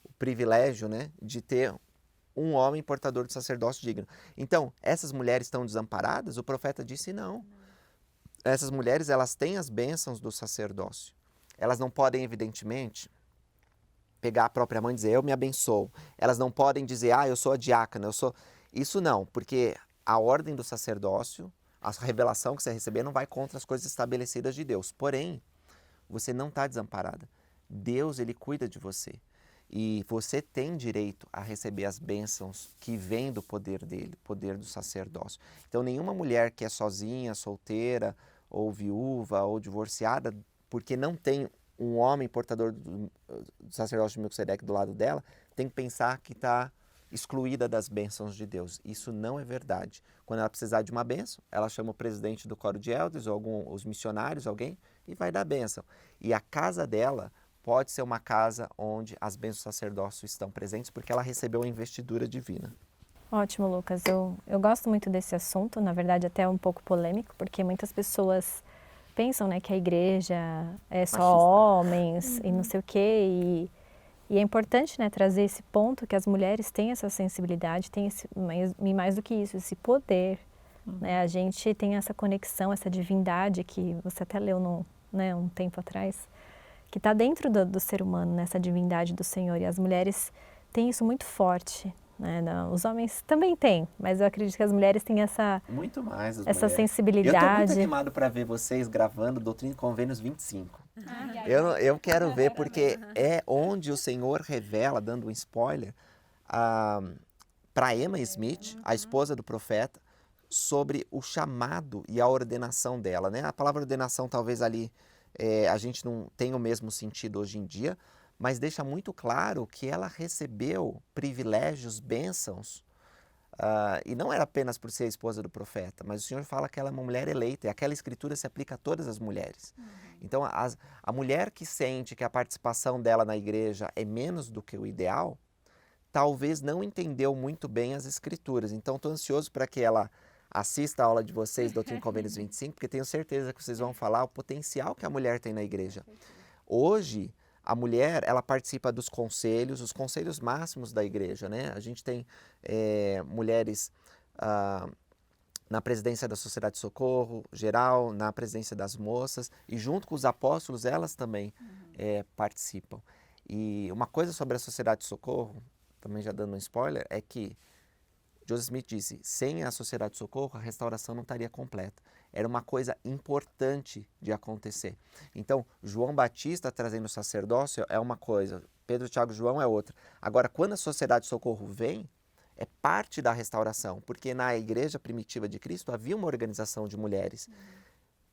o privilégio, né, de ter um homem portador do sacerdócio digno. Então, essas mulheres estão desamparadas? O profeta disse não. Essas mulheres, elas têm as bênçãos do sacerdócio. Elas não podem, evidentemente, pegar a própria mãe e dizer, eu me abençoo. Elas não podem dizer, eu sou a diácona, eu sou... Isso não, porque a ordem do sacerdócio, a revelação que você receber não vai contra as coisas estabelecidas de Deus. Porém, você não está desamparada. Deus, ele cuida de você. E você tem direito a receber as bênçãos que vêm do poder dele, poder do sacerdócio. Então, nenhuma mulher que é sozinha, solteira, ou viúva, ou divorciada, porque não tem um homem portador do sacerdócio de Melquisedeque do lado dela, tem que pensar que está excluída das bênçãos de Deus. Isso não é verdade. Quando ela precisar de uma bênção, ela chama o presidente do coro de elders, ou os missionários, alguém, e vai dar bênção. E a casa dela pode ser uma casa onde as bênçãos do sacerdócio estão presentes, porque ela recebeu a investidura divina. Ótimo, Lucas. Eu gosto muito desse assunto, na verdade até um pouco polêmico, porque muitas pessoas pensam, né, que a igreja é só Machista. homens e não sei o quê, e é importante, né, trazer esse ponto que as mulheres têm essa sensibilidade, têm mais do que isso, esse poder. Né? A gente tem essa conexão, essa divindade que você até leu um tempo atrás, que está dentro do ser humano, né, essa divindade do Senhor. E as mulheres têm isso muito forte. Né? Os homens também têm, mas eu acredito que as mulheres têm essa, muito mais as essa mulheres. sensibilidade. Eu estou muito animado para ver vocês gravando Doutrina e Convênios 25. Eu quero ver porque é onde o Senhor revela, dando um spoiler, para Emma Smith, a esposa do profeta, sobre o chamado e a ordenação dela. Né? A palavra ordenação talvez ali a gente não tenha o mesmo sentido hoje em dia, mas deixa muito claro que ela recebeu privilégios, bênçãos, e não era apenas por ser a esposa do profeta, mas o Senhor fala que ela é uma mulher eleita, e aquela escritura se aplica a todas as mulheres. Então, a mulher que sente que a participação dela na igreja é menos do que o ideal, talvez não entendeu muito bem as escrituras. Então, estou ansioso para que ela assista a aula de vocês, Doutrina e Convênios 25, porque tenho certeza que vocês vão falar o potencial que a mulher tem na igreja. Hoje, a mulher, ela participa dos conselhos, os conselhos máximos da igreja, né? A gente tem mulheres na presidência da Sociedade de Socorro Geral, na presidência das moças, e junto com os apóstolos, elas também participam. E uma coisa sobre a Sociedade de Socorro, também já dando um spoiler, é que Joseph Smith disse, sem a Sociedade de Socorro, a restauração não estaria completa. Era uma coisa importante de acontecer. Então, João Batista trazendo o sacerdócio é uma coisa, Pedro, Tiago e João é outra. Agora, quando a Sociedade de Socorro vem, é parte da restauração, porque na igreja primitiva de Cristo havia uma organização de mulheres,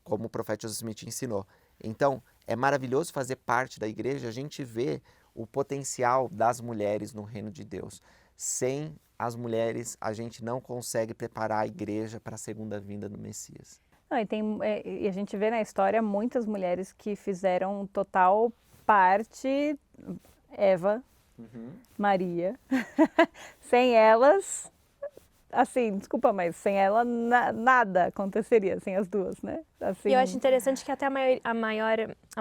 como o profeta Joseph Smith ensinou. Então, é maravilhoso fazer parte da igreja, a gente vê o potencial das mulheres no reino de Deus. Sem as mulheres, a gente não consegue preparar a igreja para a segunda vinda do Messias. Não, e a gente vê na história muitas mulheres que fizeram total parte, Eva, Maria. Sem elas, assim, desculpa, mas sem ela nada aconteceria, sem as duas, né? Assim... E eu acho interessante que até a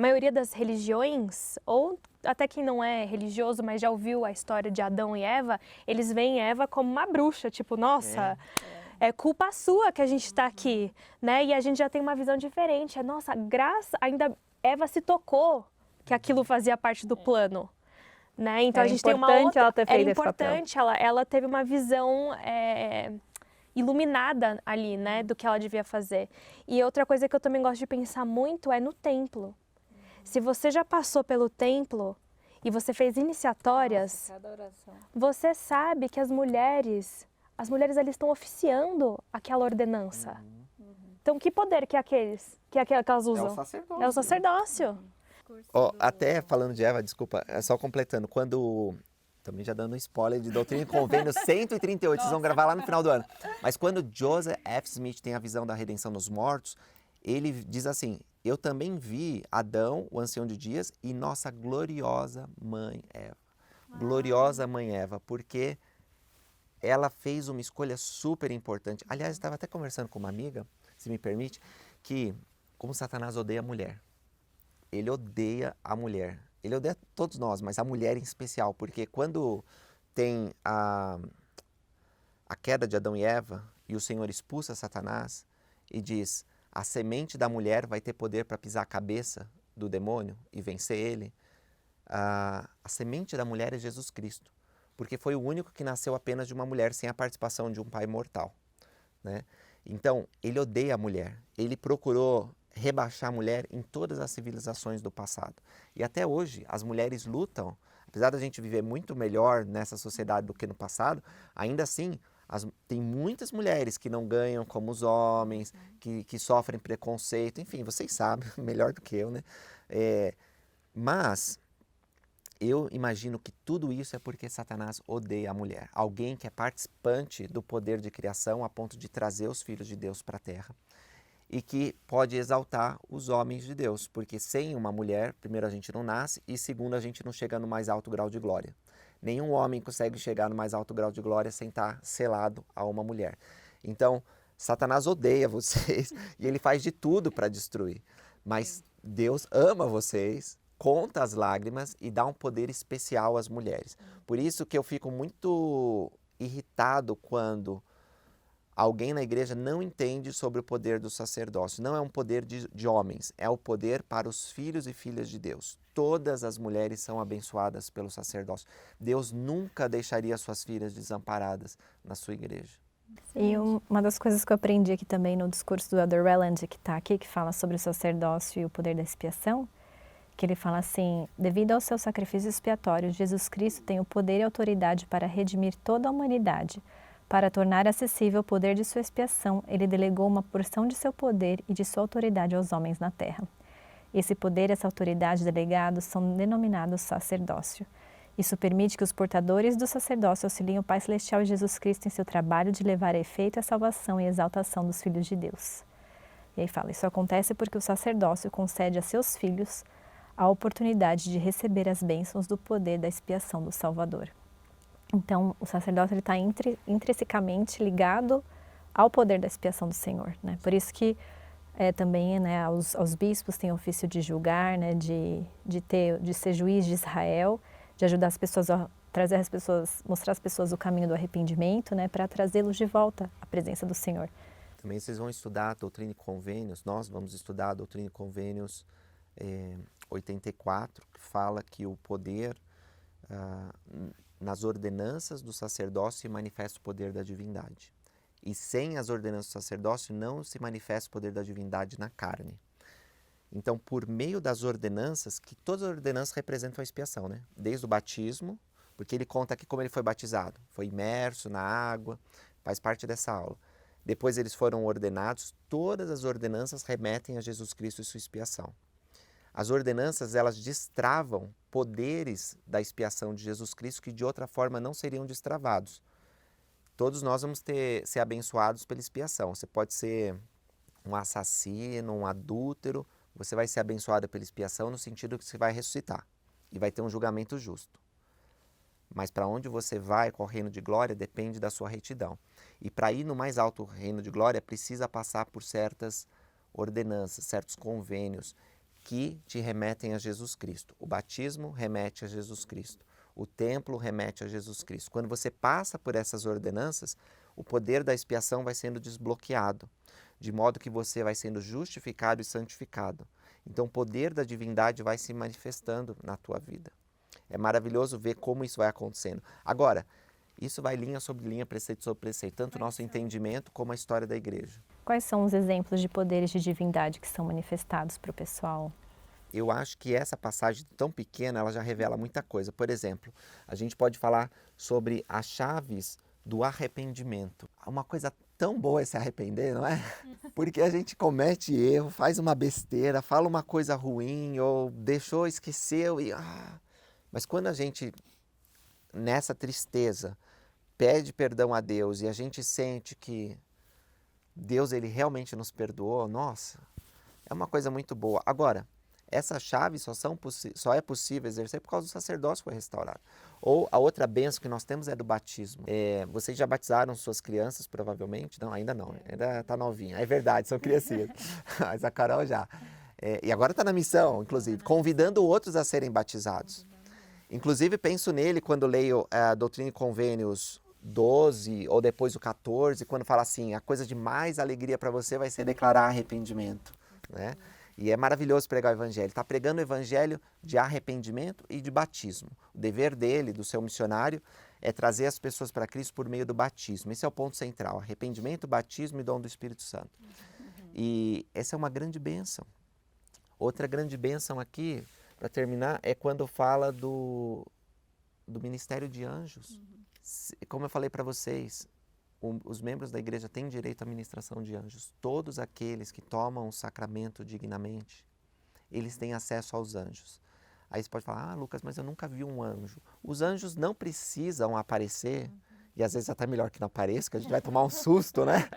maioria das religiões, ou até quem não é religioso, mas já ouviu a história de Adão e Eva, eles veem Eva como uma bruxa, tipo, nossa, é culpa sua que a gente está aqui, né? E a gente já tem uma visão diferente, nossa, ainda Eva se tocou que aquilo fazia parte do plano. Né? Então era a gente tem uma outra, ela ter feito era esse importante, ela teve uma visão iluminada ali, né, do que ela devia fazer. E outra coisa que eu também gosto de pensar muito é no templo. Se você já passou pelo templo e você fez iniciatórias, você sabe que as mulheres ali estão oficiando aquela ordenança. Então que poder que é aquelas usam? É o sacerdócio. É o sacerdócio. Até falando de Eva, desculpa, só completando, quando, também já dando um spoiler de Doutrina e Convênios 138, vocês vão gravar lá no final do ano, mas quando Joseph F. Smith tem a visão da redenção dos mortos, ele diz assim, eu também vi Adão, o ancião de dias, e nossa gloriosa mãe Eva. Gloriosa mãe Eva, porque ela fez uma escolha super importante. Aliás, eu estava até conversando com uma amiga, se me permite, que como Satanás odeia a mulher. Ele odeia a mulher. Ele odeia todos nós, mas a mulher em especial, porque quando tem a queda de Adão e Eva, e o Senhor expulsa Satanás e diz, a semente da mulher vai ter poder para pisar a cabeça do demônio e vencer ele, a semente da mulher é Jesus Cristo, porque foi o único que nasceu apenas de uma mulher, sem a participação de um pai mortal, né? Então, ele odeia a mulher, ele procurou rebaixar a mulher em todas as civilizações do passado. E até hoje, as mulheres lutam, apesar da gente viver muito melhor nessa sociedade do que no passado, ainda assim, tem muitas mulheres que não ganham como os homens, que sofrem preconceito, enfim, vocês sabem, melhor do que eu, né? Mas eu imagino que tudo isso é porque Satanás odeia a mulher. Alguém que é participante do poder de criação a ponto de trazer os filhos de Deus para a terra. E que pode exaltar os homens de Deus, porque sem uma mulher, primeiro a gente não nasce e segundo a gente não chega no mais alto grau de glória. Nenhum homem consegue chegar no mais alto grau de glória sem estar selado a uma mulher. Então, Satanás odeia vocês e ele faz de tudo para destruir. Mas Deus ama vocês, conta as lágrimas e dá um poder especial às mulheres. Por isso que eu fico muito irritado quando alguém na igreja não entende sobre o poder do sacerdócio. Não é um poder de homens, é o poder para os filhos e filhas de Deus. Todas as mulheres são abençoadas pelo sacerdócio. Deus nunca deixaria suas filhas desamparadas na sua igreja. E uma das coisas que eu aprendi aqui também no discurso do Elder Welland, que está aqui, que fala sobre o sacerdócio e o poder da expiação, que ele fala assim, devido ao seu sacrifício expiatório, Jesus Cristo tem o poder e autoridade para redimir toda a humanidade. Para tornar acessível o poder de sua expiação, ele delegou uma porção de seu poder e de sua autoridade aos homens na terra. Esse poder e essa autoridade delegados são denominados sacerdócio. Isso permite que os portadores do sacerdócio auxiliem o Pai Celestial e Jesus Cristo em seu trabalho de levar a efeito a salvação e exaltação dos filhos de Deus. E aí fala, isso acontece porque o sacerdócio concede a seus filhos a oportunidade de receber as bênçãos do poder da expiação do Salvador. Então, o sacerdócio está intrinsecamente ligado ao poder da expiação do Senhor, né? Por isso que também, né, aos bispos tem ofício de julgar, né, de ser juiz de Israel, de ajudar as pessoas a trazer as pessoas, mostrar às pessoas o caminho do arrependimento, né, para trazê-los de volta à presença do Senhor. Também vocês vão estudar a Doutrina e Convênios, nós vamos estudar a Doutrina e Convênios 84, que fala que o poder nas ordenanças do sacerdócio se manifesta o poder da divindade. E sem as ordenanças do sacerdócio não se manifesta o poder da divindade na carne. Então, por meio das ordenanças, que todas as ordenanças representam a expiação, né? Desde o batismo, porque ele conta aqui como ele foi batizado. Foi imerso na água, faz parte dessa aula. Depois eles foram ordenados, todas as ordenanças remetem a Jesus Cristo e sua expiação. As ordenanças, elas destravam poderes da expiação de Jesus Cristo que de outra forma não seriam destravados. Todos nós vamos ser abençoados pela expiação. Você pode ser um assassino, um adúltero, você vai ser abençoado pela expiação no sentido que você vai ressuscitar e vai ter um julgamento justo. Mas para onde você vai com o reino de glória depende da sua retidão. E para ir no mais alto reino de glória precisa passar por certas ordenanças, certos convênios que te remetem a Jesus Cristo. O batismo remete a Jesus Cristo. O templo remete a Jesus Cristo. Quando você passa por essas ordenanças, o poder da expiação vai sendo desbloqueado, de modo que você vai sendo justificado e santificado. Então o poder da divindade vai se manifestando na tua vida. É maravilhoso ver como isso vai acontecendo. Agora, isso vai linha sobre linha, preceito sobre preceito, tanto o nosso entendimento como a história da igreja. Quais são os exemplos de poderes de divindade que são manifestados para o pessoal? Eu acho que essa passagem tão pequena, ela já revela muita coisa. Por exemplo, a gente pode falar sobre as chaves do arrependimento. Uma coisa tão boa é se arrepender, não é? Porque a gente comete erro, faz uma besteira, fala uma coisa ruim ou deixou, esqueceu e... Mas quando a gente, nessa tristeza, pede perdão a Deus e a gente sente que Deus ele realmente nos perdoou, nossa, É uma coisa muito boa. Agora, essa chave só é possível exercer por causa do sacerdócio que foi restaurado. Ou a outra bênção que nós temos é do batismo. Vocês já batizaram suas crianças, provavelmente? Não, ainda não. Ainda está novinha. É verdade, são criancinhas. Mas a Carol já. E agora está na missão, inclusive, convidando outros a serem batizados. Inclusive, penso nele quando leio a Doutrina e Convênios 12 ou depois o 14, quando fala assim, a coisa de mais alegria para você vai ser declarar arrependimento, né? E é maravilhoso pregar o evangelho. Está pregando o evangelho de arrependimento e de batismo. O dever dele, do seu missionário, é trazer as pessoas para Cristo por meio do batismo. Esse é o ponto central, arrependimento, batismo e dom do Espírito Santo. E essa é uma grande bênção. Outra grande bênção aqui, para terminar, é quando fala do ministério de anjos. Como eu falei para vocês, os membros da igreja têm direito à ministração de anjos. Todos aqueles que tomam o sacramento dignamente, eles têm acesso aos anjos. Aí você pode falar, Lucas, mas eu nunca vi um anjo. Os anjos não precisam aparecer, e às vezes até melhor que não apareça, que a gente vai tomar um susto, né?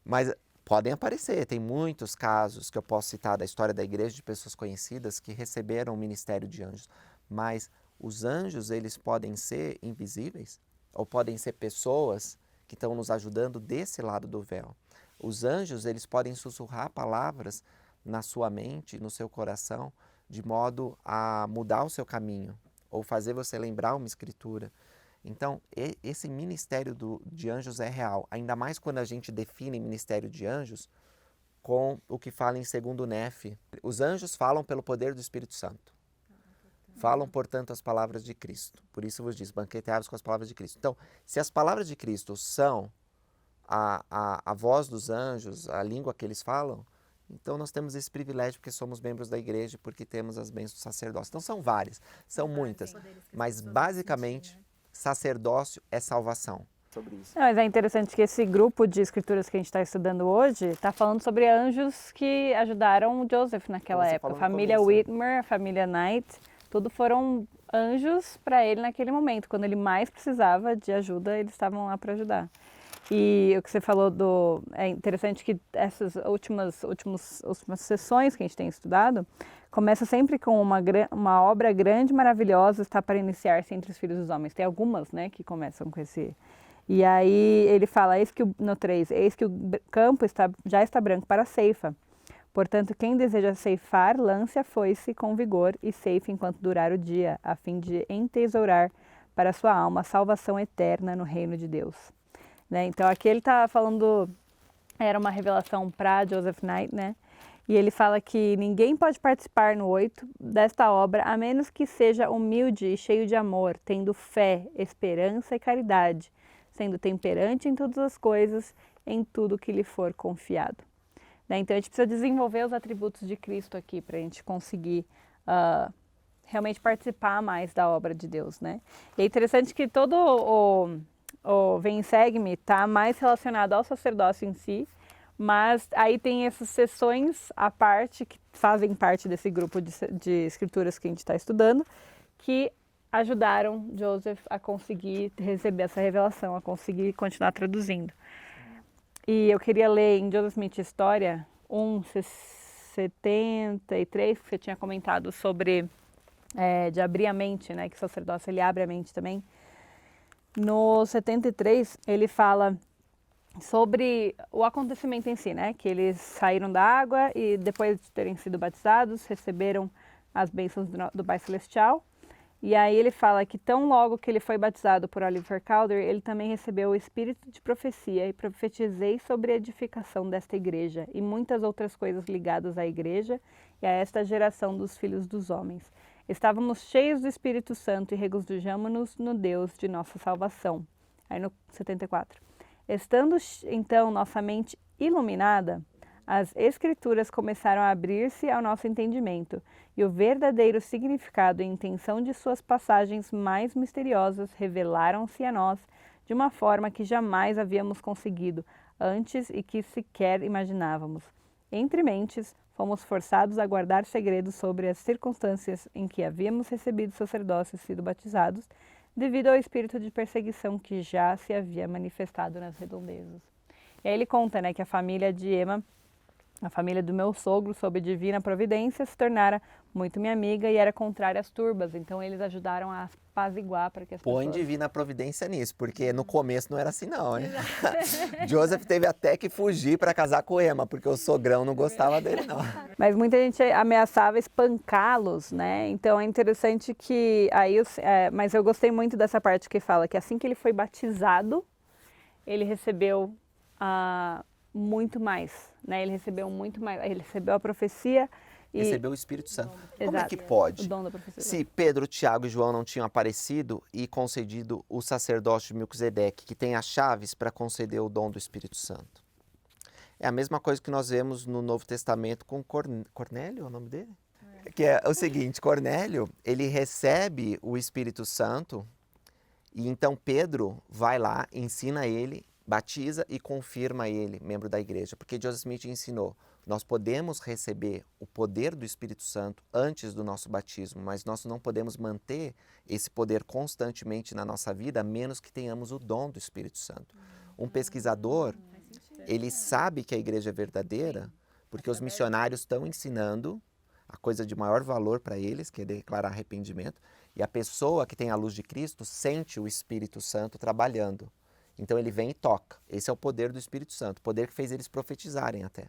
Mas podem aparecer. Tem muitos casos que eu posso citar da história da igreja de pessoas conhecidas que receberam o ministério de anjos. Mas os anjos, eles podem ser invisíveis, ou podem ser pessoas que estão nos ajudando desse lado do véu. Os anjos, eles podem sussurrar palavras na sua mente, no seu coração, de modo a mudar o seu caminho, ou fazer você lembrar uma escritura. Então, esse ministério de anjos é real, ainda mais quando a gente define ministério de anjos com o que fala em 2º Nefe. Os anjos falam pelo poder do Espírito Santo. Falam, portanto, as palavras de Cristo. Por isso vos diz, banqueteai-vos com as palavras de Cristo. Então, se as palavras de Cristo são a voz dos anjos, a língua que eles falam, então nós temos esse privilégio porque somos membros da igreja, porque temos as bênçãos do sacerdócio. Então são várias, são muitas, mas basicamente sacerdócio é salvação. Sobre isso. Mas é interessante que esse grupo de escrituras que a gente está estudando hoje está falando sobre anjos que ajudaram o Joseph naquela época. A família Whitmer, a família Knight, tudo foram anjos para ele naquele momento. Quando ele mais precisava de ajuda, eles estavam lá para ajudar. E o que você falou é interessante que essas últimas sessões que a gente tem estudado, começa sempre com uma obra grande, maravilhosa, está para iniciar-se entre os filhos dos homens. Tem algumas, né, que começam com esse... E aí ele fala, no 3, eis que o campo já está branco para a ceifa. Portanto, quem deseja ceifar, lance a foice com vigor e ceife enquanto durar o dia, a fim de entesourar para a sua alma a salvação eterna no reino de Deus. Né? Então, aqui ele está falando, era uma revelação para Joseph Knight, né? E ele fala que ninguém pode participar no 8 desta obra, a menos que seja humilde e cheio de amor, tendo fé, esperança e caridade, sendo temperante em todas as coisas, em tudo que lhe for confiado. Né? Então, a gente precisa desenvolver os atributos de Cristo aqui para a gente conseguir realmente participar mais da obra de Deus, né? E é interessante que todo o Vem e Segue-me está mais relacionado ao sacerdócio em si, mas aí tem essas sessões à parte, que fazem parte desse grupo de escrituras que a gente está estudando, que ajudaram Joseph a conseguir receber essa revelação, a conseguir continuar traduzindo. E eu queria ler em Joseph Smith História 1:73, que você tinha comentado sobre de abrir a mente, né, que o sacerdócio ele abre a mente também. No 73, ele fala sobre o acontecimento em si, né, que eles saíram da água e depois de terem sido batizados, receberam as bênçãos do Pai Celestial. E aí ele fala que tão logo que ele foi batizado por Oliver Cowdery, ele também recebeu o espírito de profecia e profetizei sobre a edificação desta igreja e muitas outras coisas ligadas à igreja e a esta geração dos filhos dos homens. Estávamos cheios do Espírito Santo e regozijamo-nos no Deus de nossa salvação. Aí no 74. Estando então nossa mente iluminada, as Escrituras começaram a abrir-se ao nosso entendimento, e o verdadeiro significado e intenção de suas passagens mais misteriosas revelaram-se a nós de uma forma que jamais havíamos conseguido antes e que sequer imaginávamos. Entre mentes, fomos forçados a guardar segredos sobre as circunstâncias em que havíamos recebido sacerdócio e sido batizados, devido ao espírito de perseguição que já se havia manifestado nas redondezas. E aí ele conta, né, que a família de Emma A família do meu sogro, sob divina providência, se tornara muito minha amiga e era contrária às turbas. Então eles ajudaram a apaziguar para que as Põe pessoas... divina providência nisso, porque no começo não era assim não, hein? Joseph teve até que fugir para casar com Emma, porque o sogrão não gostava dele não. Mas muita gente ameaçava espancá-los, né? Então é interessante que aí, mas eu gostei muito dessa parte que fala que assim que ele foi batizado, ele recebeu muito mais, né? Ele recebeu muito mais, ele recebeu a profecia e Recebeu o Espírito Santo. Como é Exato. que pode? O dom da profecia. Se Pedro, Tiago e João não tinham aparecido e concedido o sacerdócio de Melquisedeque, que tem as chaves para conceder o dom do Espírito Santo. É a mesma coisa que nós vemos no Novo Testamento com Cornélio, é o nome dele? Que é o seguinte, Cornélio, ele recebe o Espírito Santo e então Pedro vai lá, ensina ele, batiza e confirma ele, membro da igreja. Porque Joseph Smith ensinou, nós podemos receber o poder do Espírito Santo antes do nosso batismo, mas nós não podemos manter esse poder constantemente na nossa vida, a menos que tenhamos o dom do Espírito Santo. Um pesquisador, ele sabe que a igreja é verdadeira, porque os missionários estão ensinando a coisa de maior valor para eles, que é declarar arrependimento, e a pessoa que tem a luz de Cristo sente o Espírito Santo trabalhando. Então ele vem e toca. Esse é o poder do Espírito Santo, o poder que fez eles profetizarem até.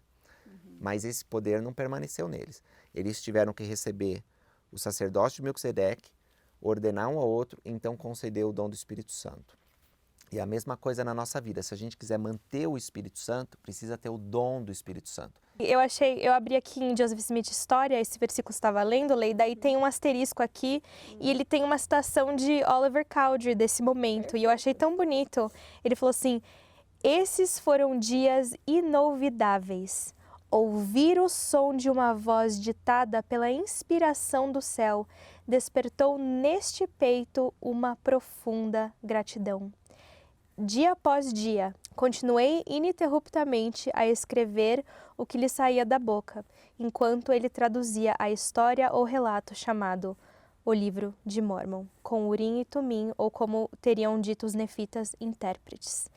Mas esse poder não permaneceu neles. Eles tiveram que receber o sacerdócio de Melquisedeque, ordenar um ao outro, e então conceder o dom do Espírito Santo. E a mesma coisa na nossa vida. Se a gente quiser manter o Espírito Santo, precisa ter o dom do Espírito Santo. Eu abri aqui em Joseph Smith História, esse versículo estava lendo, Lei, daí tem um asterisco aqui e ele tem uma citação de Oliver Cowdery desse momento e eu achei tão bonito. Ele falou assim, esses foram dias inolvidáveis. Ouvir o som de uma voz ditada pela inspiração do céu despertou neste peito uma profunda gratidão. Dia após dia, continuei ininterruptamente a escrever o que lhe saía da boca, enquanto ele traduzia a história ou relato chamado O Livro de Mormon, com Urim e Tumim, ou como teriam dito os nefitas, intérpretes.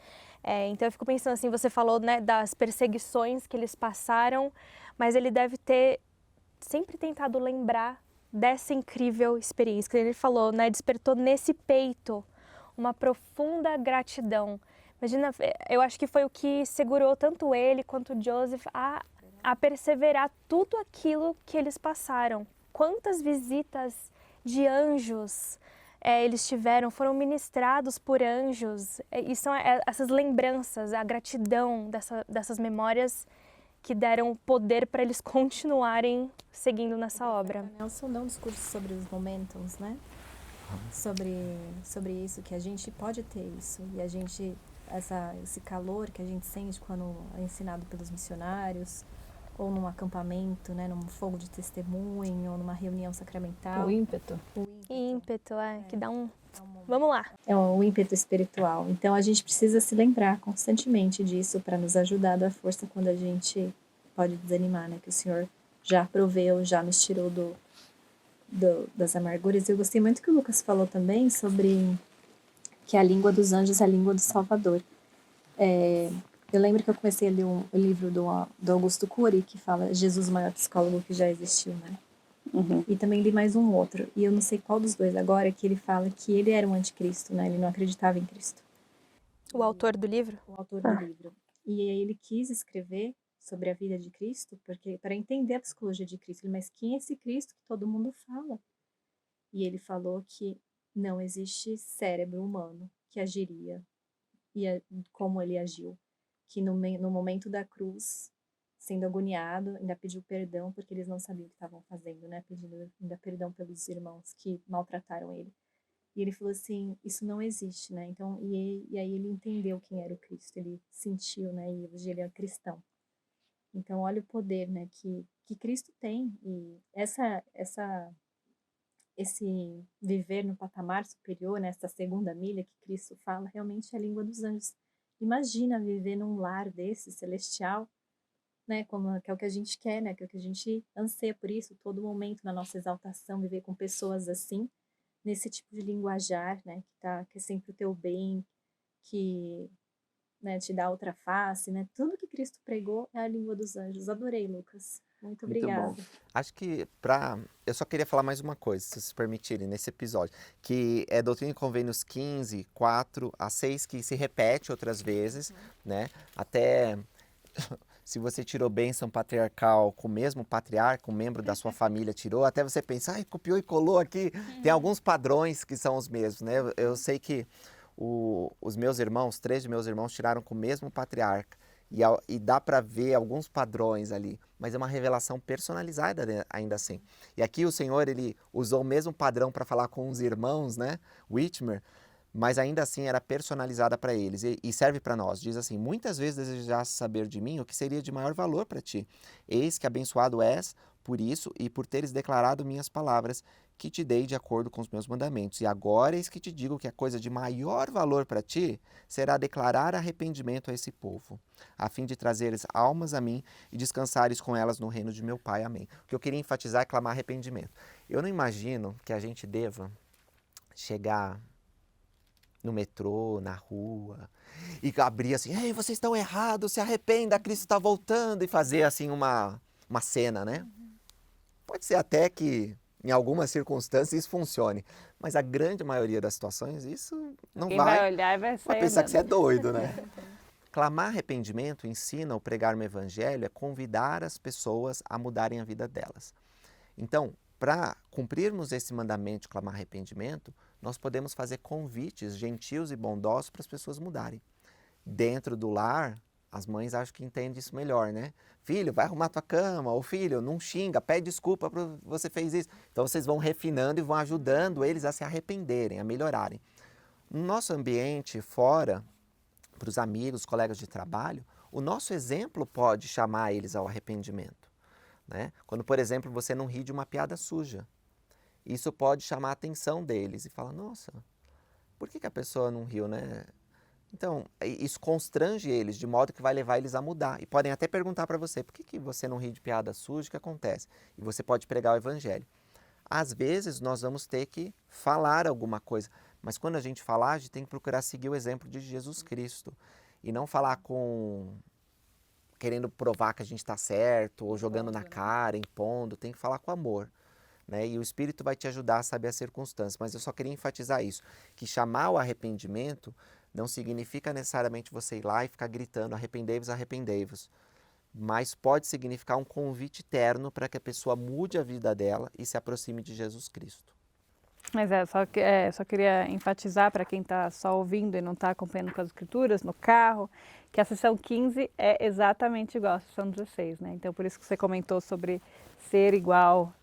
Então eu fico pensando assim, você falou, né, das perseguições que eles passaram, mas ele deve ter sempre tentado lembrar dessa incrível experiência que ele falou, né, despertou nesse peito uma profunda gratidão. Imagina, eu acho que foi o que segurou tanto ele quanto Joseph a perseverar tudo aquilo que eles passaram. Quantas visitas de anjos eles tiveram, foram ministrados por anjos. E são essas lembranças, a gratidão dessas memórias que deram poder para eles continuarem seguindo nessa obra. Nelson dá um discurso sobre os momentums, né? Sobre isso, que a gente pode ter isso. E a gente, esse calor que a gente sente quando é ensinado pelos missionários, ou num acampamento, né, num fogo de testemunho, ou numa reunião sacramental. O ímpeto. Ímpeto, que dá um... Vamos lá. É o ímpeto espiritual. Então a gente precisa se lembrar constantemente disso para nos ajudar a dar força quando a gente pode desanimar, né? Que o Senhor já proveu, já nos tirou das amarguras. Eu gostei muito que o Lucas falou também sobre que a língua dos anjos é a língua do Salvador. Eu lembro que eu comecei a ler o livro do Augusto Cury, que fala Jesus, o maior psicólogo que já existiu, né? Uhum. E também li mais um outro, e eu não sei qual dos dois agora, que ele fala que ele era um anticristo, né? Ele não acreditava em Cristo. O autor do livro? O autor do livro. E aí ele quis escrever sobre a vida de Cristo, porque para entender a psicologia de Cristo, mas quem é esse Cristo que todo mundo fala? E ele falou que não existe cérebro humano que agiria como ele agiu, que no momento da cruz, sendo agoniado, ainda pediu perdão porque eles não sabiam o que estavam fazendo, né? Pedindo ainda perdão pelos irmãos que maltrataram ele. E ele falou assim, isso não existe, né? Então, e aí ele entendeu quem era o Cristo, ele sentiu, né? E hoje ele é cristão. Então, olha o poder, né, que Cristo tem. E esse viver no patamar superior, né, essa segunda milha que Cristo fala, realmente é a língua dos anjos. Imagina viver num lar desse, celestial, né, que é o que a gente quer, né, que é o que a gente anseia por isso, todo momento na nossa exaltação, viver com pessoas assim, nesse tipo de linguajar, né, que é sempre o teu bem, que né, te dá outra face, né? Tudo que Cristo pregou é a língua dos anjos. Adorei, Lucas. Muito Muito obrigada. bom. Acho que eu só queria falar mais uma coisa, se vocês permitirem, nesse episódio, que é Doutrina e Convênios 15, 4 a 6, que se repete outras vezes, né? Até se você tirou bênção patriarcal com o mesmo patriarca, um membro da sua família tirou, até você pensar, ai, copiou e colou aqui. Tem alguns padrões que são os mesmos, né? Eu sei que os meus irmãos, 3 de meus irmãos tiraram com o mesmo patriarca. E dá para ver alguns padrões ali, mas é uma revelação personalizada, né, ainda assim. E aqui o Senhor, ele usou o mesmo padrão para falar com os irmãos, né, Whitmer, mas ainda assim era personalizada para eles e serve para nós. Diz assim: muitas vezes desejaste saber de mim o que seria de maior valor para ti. Eis que abençoado és por isso e por teres declarado minhas palavras, que te dei de acordo com os meus mandamentos. E agora eis que te digo que a coisa de maior valor para ti será declarar arrependimento a esse povo, a fim de trazeres almas a mim e descansares com elas no reino de meu Pai. Amém. O que eu queria enfatizar é clamar arrependimento. Eu não imagino que a gente deva chegar no metrô, na rua, e abrir assim: ei, vocês estão errados, se arrependa, Cristo está voltando, e fazer assim uma cena, né? Pode ser até que em algumas circunstâncias isso funcione, mas a grande maioria das situações isso não Quem vai. vai olhar e vai Vai sair pensar que você é andando. doido, né? Clamar arrependimento ensina ou pregar no evangelho é convidar as pessoas a mudarem a vida delas. Então, para cumprirmos esse mandamento de clamar arrependimento, nós podemos fazer convites gentios e bondosos para as pessoas mudarem. Dentro do lar, as mães acho que entendem isso melhor, né? Filho, vai arrumar tua cama, ou filho, não xinga, pede desculpa por você fez isso. Então vocês vão refinando e vão ajudando eles a se arrependerem, a melhorarem. No nosso ambiente, fora, para os amigos, colegas de trabalho, o nosso exemplo pode chamar eles ao arrependimento, né? Quando, por exemplo, você não ri de uma piada suja, isso pode chamar a atenção deles e falar: nossa, por que a pessoa não riu, né? Então, isso constrange eles, de modo que vai levar eles a mudar. E podem até perguntar para você: por que você não ri de piada suja? O que acontece? E você pode pregar o evangelho. Às vezes, nós vamos ter que falar alguma coisa, mas quando a gente falar, a gente tem que procurar seguir o exemplo de Jesus Cristo. E não falar querendo provar que a gente está certo, ou jogando na cara, impondo. Tem que falar com amor, né? E o Espírito vai te ajudar a saber as circunstâncias. Mas eu só queria enfatizar isso, que chamar o arrependimento não significa necessariamente você ir lá e ficar gritando: arrependei-vos, arrependei-vos. Mas pode significar um convite terno para que a pessoa mude a vida dela e se aproxime de Jesus Cristo. Mas só queria enfatizar para quem está só ouvindo e não está acompanhando com as escrituras, no carro, que a sessão 15 é exatamente igual à sessão 16, né? Então, por isso que você comentou sobre ser igual,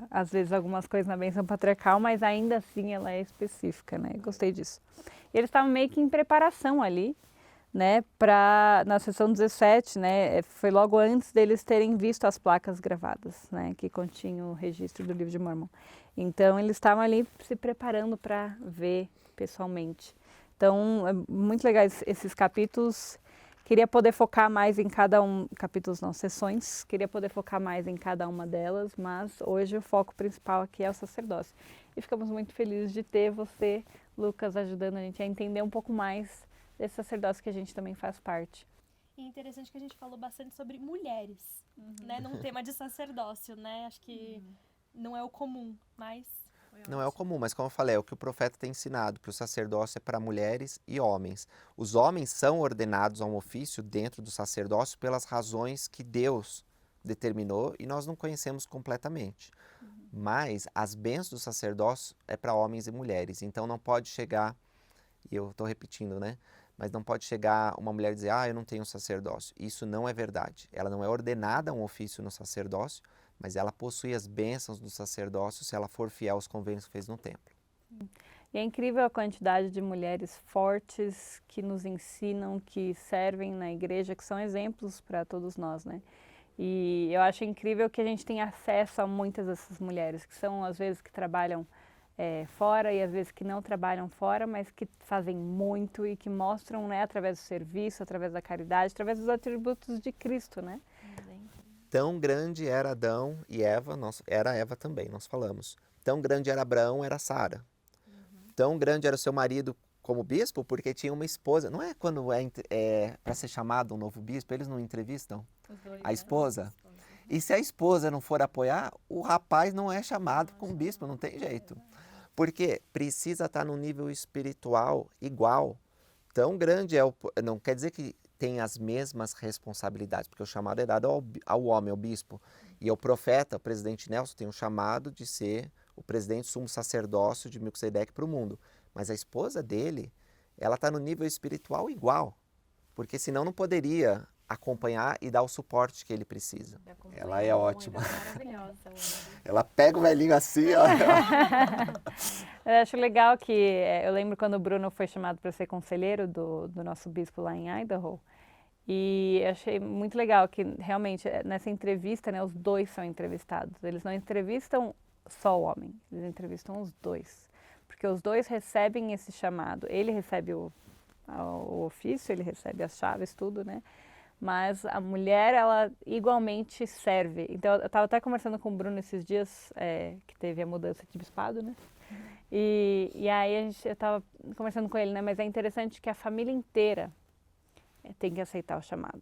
às vezes, algumas coisas na bênção patriarcal, mas ainda assim ela é específica, né? Gostei disso. E eles estavam meio que em preparação ali, né, na sessão 17, né, foi logo antes deles terem visto as placas gravadas, né, que continham o registro do livro de Mormon. Então, eles estavam ali se preparando para ver pessoalmente. Então, é muito legal esses capítulos. Queria poder focar mais em cada capítulos não, sessões, queria poder focar mais em cada uma delas, mas hoje o foco principal aqui é o sacerdócio. E ficamos muito felizes de ter você, Lucas, ajudando a gente a entender um pouco mais desse sacerdócio que a gente também faz parte. E é interessante que a gente falou bastante sobre mulheres, né, num tema de sacerdócio, né? Acho que não é o comum, mas... Não é o comum, mas como eu falei, é o que o profeta tem ensinado, que o sacerdócio é para mulheres e homens. Os homens são ordenados a um ofício dentro do sacerdócio pelas razões que Deus determinou e nós não conhecemos completamente. Mas as bênçãos do sacerdócio é para homens e mulheres, então não pode chegar, e eu estou repetindo, né? Mas não pode chegar uma mulher e dizer: eu não tenho sacerdócio. Isso não é verdade. Ela não é ordenada a um ofício no sacerdócio, mas ela possui as bênçãos do sacerdócio se ela for fiel aos convênios que fez no templo. E é incrível a quantidade de mulheres fortes que nos ensinam, que servem na igreja, que são exemplos para todos nós, né? E eu acho incrível que a gente tem acesso a muitas dessas mulheres, que são às vezes que trabalham fora e às vezes que não trabalham fora, mas que fazem muito e que mostram, né, através do serviço, através da caridade, através dos atributos de Cristo, né? Tão grande era Adão e Eva, era Eva também, nós falamos. Tão grande era Abraão, era Sara. Tão grande era o seu marido como bispo porque tinha uma esposa. Não é quando para ser chamado um novo bispo, eles não entrevistam a esposa? E se a esposa não for apoiar, o rapaz não é chamado como bispo, não tem jeito. Porque precisa estar num nível espiritual igual. Tão grande não quer dizer que tem as mesmas responsabilidades, porque o chamado é dado ao homem, ao bispo. E ao profeta, o presidente Nelson, tem um chamado de ser o presidente sumo sacerdócio de Melquisedeque para o mundo. Mas a esposa dele, ela está no nível espiritual igual. Porque senão não poderia acompanhar e dar o suporte que ele precisa. Ela é ótima. Ela pega o velhinho assim, ó. Eu acho legal que, eu lembro quando o Bruno foi chamado para ser conselheiro do nosso bispo lá em Idaho, e eu achei muito legal que realmente nessa entrevista, né, os dois são entrevistados. Eles não entrevistam só o homem, eles entrevistam os dois. Porque os dois recebem esse chamado. Ele recebe o ofício, ele recebe as chaves, tudo, né? Mas a mulher, ela igualmente serve. Então, eu estava até conversando com o Bruno esses dias, que teve a mudança de bispado, né? E aí eu estava conversando com ele, né? Mas é interessante que a família inteira tem que aceitar o chamado.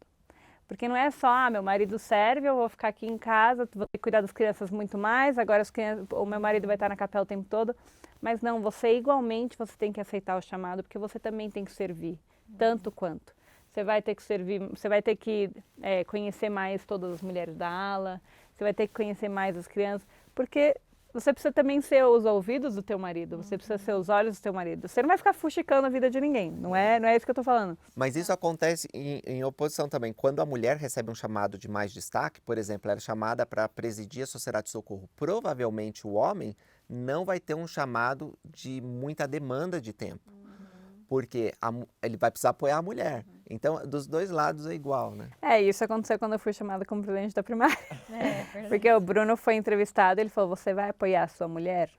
Porque não é só, meu marido serve, eu vou ficar aqui em casa, vou ter que cuidar das crianças muito mais, agora o meu marido vai estar na capela o tempo todo. Mas não, você igualmente você tem que aceitar o chamado, porque você também tem que servir, tanto quanto. Você vai ter que servir, você vai ter que conhecer mais todas as mulheres da ala, você vai ter que conhecer mais as crianças, porque você precisa também ser os ouvidos do teu marido, você precisa ser os olhos do teu marido. Você não vai ficar fuxicando a vida de ninguém, não é isso que eu estou falando. Mas isso acontece em oposição também. Quando a mulher recebe um chamado de mais destaque, por exemplo, ela é chamada para presidir a Sociedade de Socorro, provavelmente o homem não vai ter um chamado de muita demanda de tempo. Porque ele vai precisar apoiar a mulher. Então, dos dois lados é igual, né? Isso aconteceu quando eu fui chamada como presidente da primária. Porque o Bruno foi entrevistado, ele falou, você vai apoiar a sua mulher?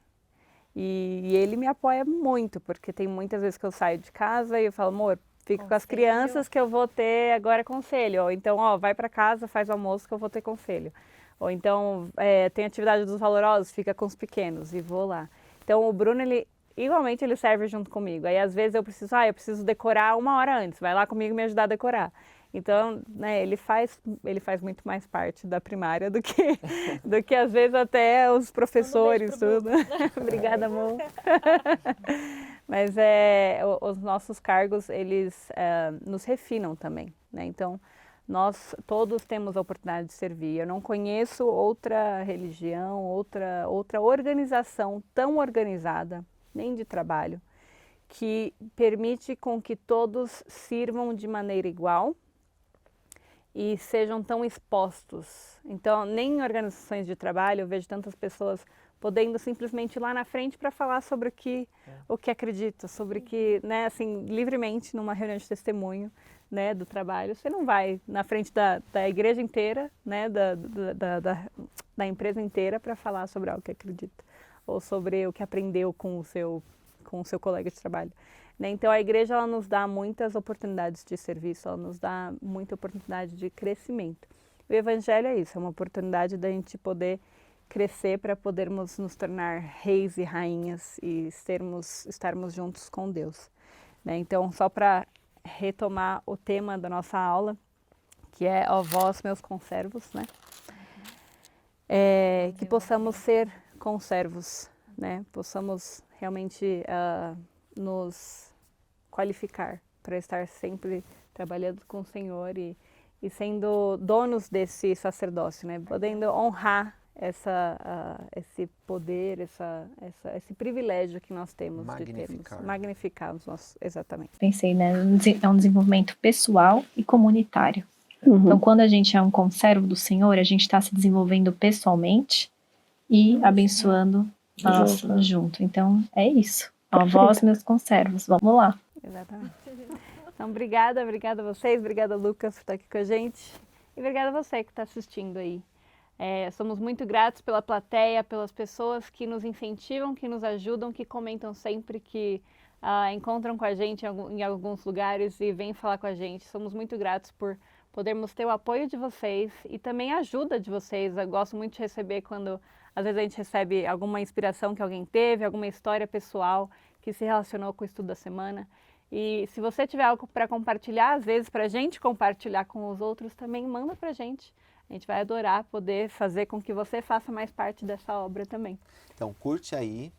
E ele me apoia muito, porque tem muitas vezes que eu saio de casa e eu falo, amor, fica com as crianças que eu vou ter agora conselho. Ou então, vai para casa, faz o almoço que eu vou ter conselho. Ou então, tem atividade dos valorosos, fica com os pequenos e vou lá. Então, o Bruno, igualmente ele serve junto comigo. Aí às vezes eu preciso decorar 1 hora antes, vai lá comigo me ajudar a decorar. Então, né, ele faz muito mais parte da primária do que às vezes até os professores, tudo. Obrigada, amor. Mas os nossos cargos, eles nos refinam também, né? Então, nós todos temos a oportunidade de servir. Eu não conheço outra religião, outra organização tão organizada, nem de trabalho, que permite com que todos sirvam de maneira igual e sejam tão expostos. Então, nem em organizações de trabalho eu vejo tantas pessoas podendo simplesmente ir lá na frente para falar sobre o que acredita, sobre que, né, assim, livremente numa reunião de testemunho, né, do trabalho. Você não vai na frente da igreja inteira, né, da empresa inteira para falar sobre algo que acredita ou sobre o que aprendeu com o seu colega de trabalho. Né? Então, a igreja ela nos dá muitas oportunidades de serviço, ela nos dá muita oportunidade de crescimento. O evangelho é isso, é uma oportunidade da gente poder crescer para podermos nos tornar reis e rainhas e estarmos juntos com Deus. Né? Então, só para retomar o tema da nossa aula, que é ó vós, meus conservos, né? Que possamos ser conservos, né? Possamos realmente nos qualificar para estar sempre trabalhando com o Senhor e sendo donos desse sacerdócio, né? Podendo honrar esse poder, esse privilégio que nós temos de termos. Magnificar os nossos, exatamente. Pensei, né? É um desenvolvimento pessoal e comunitário. Então, quando a gente é um conservo do Senhor, a gente está se desenvolvendo pessoalmente e abençoando junto. Então, é isso. Ó, vós, meus conservos. Vamos lá. Exatamente. Então, obrigada a vocês. Obrigada, Lucas, por estar aqui com a gente. E obrigada a você que está assistindo aí. Somos muito gratos pela plateia, pelas pessoas que nos incentivam, que nos ajudam, que comentam sempre, que encontram com a gente em alguns lugares e vêm falar com a gente. Somos muito gratos por podermos ter o apoio de vocês e também a ajuda de vocês. Eu gosto muito de receber quando, às vezes, a gente recebe alguma inspiração que alguém teve, alguma história pessoal que se relacionou com o estudo da semana. E se você tiver algo para compartilhar, às vezes para a gente compartilhar com os outros, também manda para a gente. A gente vai adorar poder fazer com que você faça mais parte dessa obra também. Então curte aí,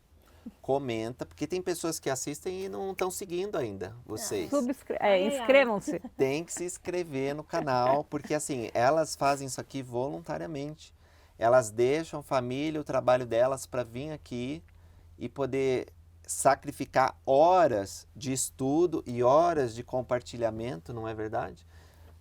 comenta, porque tem pessoas que assistem e não estão seguindo ainda vocês. Inscrevam-se. Tem que se inscrever no canal, porque assim, elas fazem isso aqui voluntariamente. Elas deixam a família, o trabalho delas para vir aqui e poder sacrificar horas de estudo e horas de compartilhamento, não é verdade?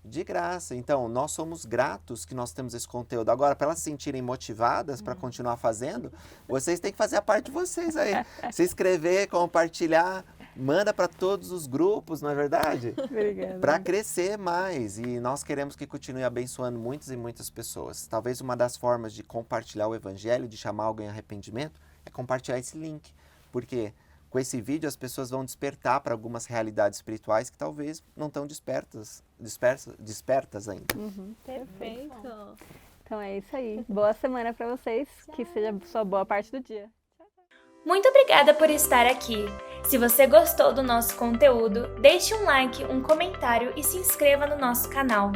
De graça. Então, nós somos gratos que nós temos esse conteúdo. Agora, para elas se sentirem motivadas para continuar fazendo, vocês têm que fazer a parte de vocês aí. Se inscrever, compartilhar, manda para todos os grupos, não é verdade? Obrigada. Para crescer mais. E nós queremos que continue abençoando muitas e muitas pessoas. Talvez uma das formas de compartilhar o evangelho, de chamar alguém a arrependimento, é compartilhar esse link. Porque com esse vídeo as pessoas vão despertar para algumas realidades espirituais que talvez não estão despertas ainda. Perfeito. Então é isso aí. Boa semana para vocês. Que seja sua boa parte do dia. Muito obrigada por estar aqui. Se você gostou do nosso conteúdo, deixe um like, um comentário e se inscreva no nosso canal.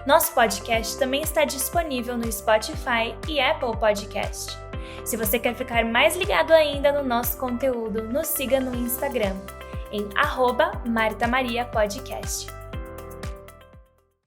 Nosso podcast também está disponível no Spotify e Apple Podcast. Se você quer ficar mais ligado ainda no nosso conteúdo, nos siga no Instagram, em @MartaMariaPodcast.